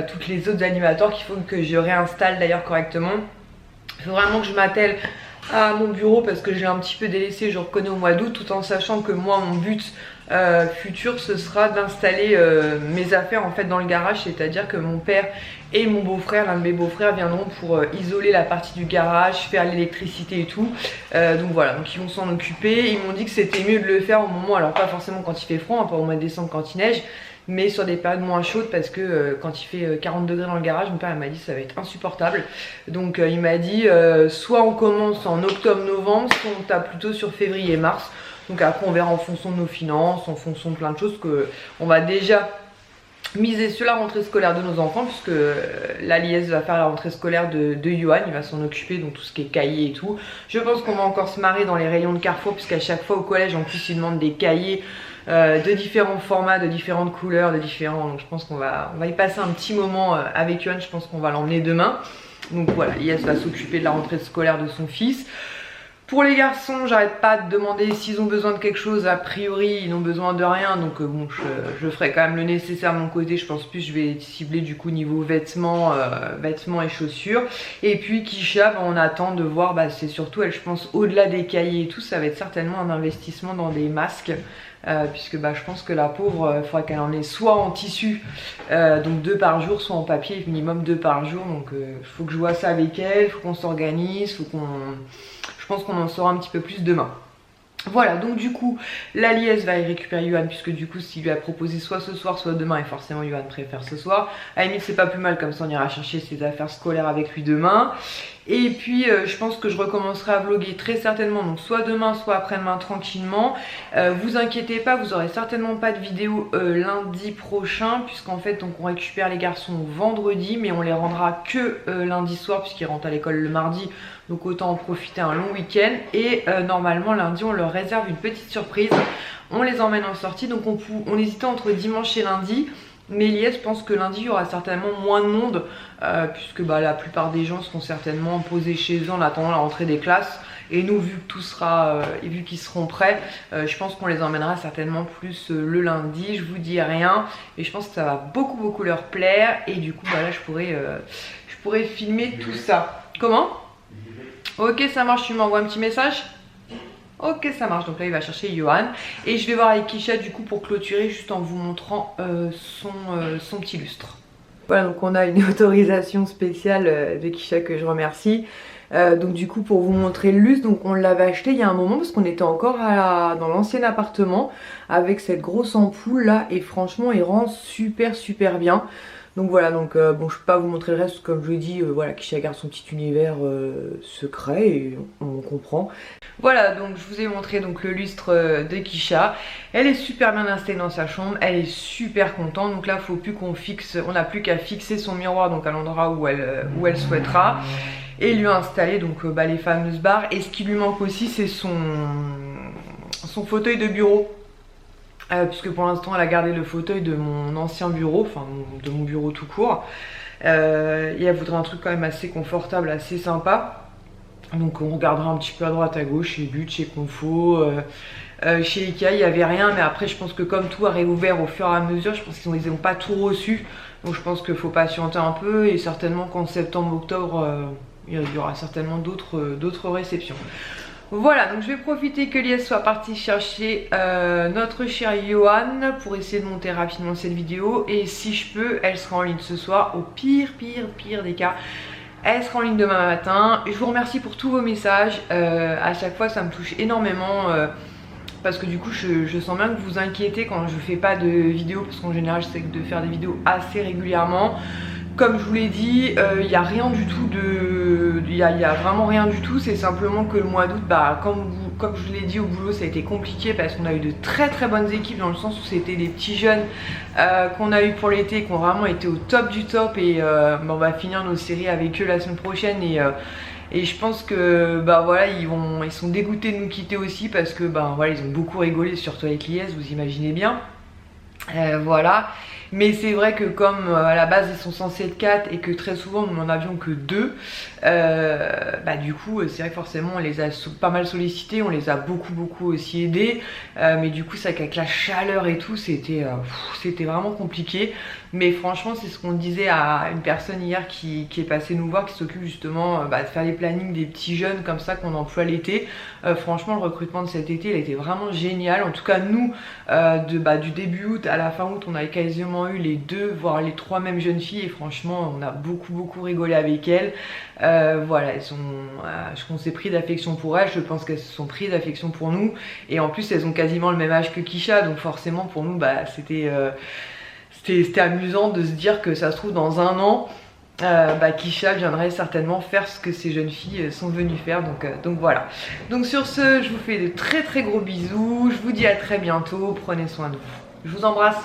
toutes les autres animateurs qu'il faut que je réinstalle d'ailleurs correctement. Il faut vraiment que je m'attelle à mon bureau parce que j'ai un petit peu délaissé, je reconnais, au mois d'août, tout en sachant que moi mon but futur ce sera d'installer mes affaires en fait dans le garage, c'est-à-dire que mon père et mon beau-frère, l'un de mes beaux-frères, viendront pour isoler la partie du garage, faire l'électricité et tout. Donc voilà, donc ils vont s'en occuper. Ils m'ont dit que c'était mieux de le faire au moment, alors pas forcément quand il fait froid, pas au mois de décembre quand il neige, mais sur des périodes moins chaudes parce que quand il fait 40 degrés dans le garage, mon père m'a dit ça va être insupportable. Donc il m'a dit soit on commence en octobre-novembre, soit on tape plutôt sur février-mars. Donc après on verra en fonction de nos finances, en fonction de plein de choses, que on va déjà miser sur la rentrée scolaire de nos enfants, puisque la liesse va faire la rentrée scolaire de Johan, il va s'en occuper, donc tout ce qui est cahiers et tout. Je pense qu'on va encore se marrer dans les rayons de Carrefour, puisqu'à chaque fois au collège en plus ils demandent des cahiers de différents formats, de différentes couleurs, de différents... Donc je pense qu'on va y passer un petit moment avec Johan, je pense qu'on va l'emmener demain. Donc voilà, Lies va s'occuper de la rentrée scolaire de son fils. Pour les garçons, j'arrête pas de demander s'ils ont besoin de quelque chose. A priori, ils n'ont besoin de rien. Donc bon, je ferai quand même le nécessaire de mon côté. Je pense plus je vais cibler du coup niveau vêtements, vêtements et chaussures. Et puis Kisha, on attend de voir, c'est surtout elle, je pense, au-delà des cahiers et tout, ça va être certainement un investissement dans des masques. Puisque je pense que la pauvre, il faudra qu'elle en ait soit en tissu, donc 2 par jour, soit en papier, minimum 2 par jour. Donc il faut que je vois ça avec elle, il faut qu'on s'organise, je pense qu'on en saura un petit peu plus demain. Voilà, donc du coup, la liesse va y récupérer Johan, puisque du coup, s'il lui a proposé soit ce soir, soit demain, et forcément Johan préfère ce soir. À la limite, c'est pas plus mal, comme ça on ira chercher ses affaires scolaires avec lui demain. Et puis je pense que je recommencerai à vlogger très certainement, donc soit demain soit après-demain tranquillement. Vous inquiétez pas, vous aurez certainement pas de vidéo lundi prochain, puisqu'en fait donc on récupère les garçons vendredi, mais on les rendra que lundi soir puisqu'ils rentrent à l'école le mardi, donc autant en profiter un long week-end. Et normalement lundi on leur réserve une petite surprise, on les emmène en sortie, donc on hésitait entre dimanche et lundi. Mais Lies pense que lundi il y aura certainement moins de monde, puisque la plupart des gens seront certainement posés chez eux en attendant la rentrée des classes. Et nous, vu que tout sera, et vu qu'ils seront prêts, je pense qu'on les emmènera certainement plus le lundi. Je vous dis rien, et je pense que ça va beaucoup leur plaire. Et du coup là je pourrais filmer tout ça. Comment? Ok, ça marche, tu m'envoies un petit message? Ok, ça marche. Donc là il va chercher Johan et je vais voir avec Kisha du coup pour clôturer, juste en vous montrant son petit lustre. Voilà, donc on a une autorisation spéciale de Kisha que je remercie. Donc du coup pour vous montrer le lustre, donc on l'avait acheté il y a un moment parce qu'on était encore dans l'ancien appartement avec cette grosse ampoule là, et franchement il rend super bien. Donc voilà, donc bon, je peux pas vous montrer le reste, comme je vous ai dit, voilà, Kisha garde son petit univers secret et on comprend. Voilà, donc je vous ai montré donc le lustre de Kisha. Elle est super bien installée dans sa chambre, elle est super contente. Donc là, faut plus qu'on fixe, on n'a plus qu'à fixer son miroir donc à l'endroit où elle souhaitera et lui installer donc les fameuses barres. Et ce qui lui manque aussi, c'est son fauteuil de bureau. Puisque pour l'instant elle a gardé le fauteuil de mon ancien bureau, enfin de mon bureau tout court, et elle voudrait un truc quand même assez confortable, assez sympa. Donc on regardera un petit peu à droite à gauche, chez But, chez Confo, chez Ikea il n'y avait rien, mais après je pense que comme tout a réouvert au fur et à mesure, je pense qu'ils n'ont pas tout reçu, donc je pense qu'il faut patienter un peu, et certainement qu'en septembre-octobre il y aura certainement d'autres réceptions. Voilà, donc je vais profiter que Lies soit partie chercher notre cher Johan pour essayer de monter rapidement cette vidéo. Et si je peux, elle sera en ligne ce soir. Au pire des cas, elle sera en ligne demain matin. Je vous remercie pour tous vos messages. À chaque fois, ça me touche énormément. Parce que du coup, je sens bien que vous vous inquiétez quand je fais pas de vidéos. Parce qu'en général, j'essaie de faire des vidéos assez régulièrement. Comme je vous l'ai dit, il n'y a rien du tout il y a vraiment rien du tout. C'est simplement que le mois d'août, comme je vous l'ai dit au boulot, ça a été compliqué parce qu'on a eu de très bonnes équipes, dans le sens où c'était des petits jeunes qu'on a eu pour l'été, qui ont vraiment été au top du top. Et on va finir nos séries avec eux la semaine prochaine. Et je pense que voilà, ils sont dégoûtés de nous quitter aussi, parce que voilà, ils ont beaucoup rigolé, surtout avec Lies, vous imaginez bien. Voilà. Mais c'est vrai que comme à la base ils sont censés être 4 et que très souvent nous n'en avions que 2, bah du coup c'est vrai que forcément on les a pas mal sollicités, on les a beaucoup aussi aidés, mais du coup c'est vrai qu'avec la chaleur et tout c'était vraiment compliqué. Mais franchement c'est ce qu'on disait à une personne hier qui est passée nous voir, qui s'occupe justement de faire les plannings des petits jeunes comme ça qu'on emploie l'été. Franchement le recrutement de cet été il a été vraiment génial. En tout cas nous du début août à la fin août on avait quasiment eu les 2 voire les 3 mêmes jeunes filles et franchement on a beaucoup rigolé avec elles. Voilà, on s'est pris d'affection pour elles, je pense qu'elles se sont prises d'affection pour nous et en plus elles ont quasiment le même âge que Kisha, donc forcément pour nous c'était amusant de se dire que ça se trouve dans un an Kisha viendrait certainement faire ce que ces jeunes filles sont venues faire, donc voilà. Donc sur ce je vous fais de très gros bisous, je vous dis à très bientôt, prenez soin de vous, je vous embrasse.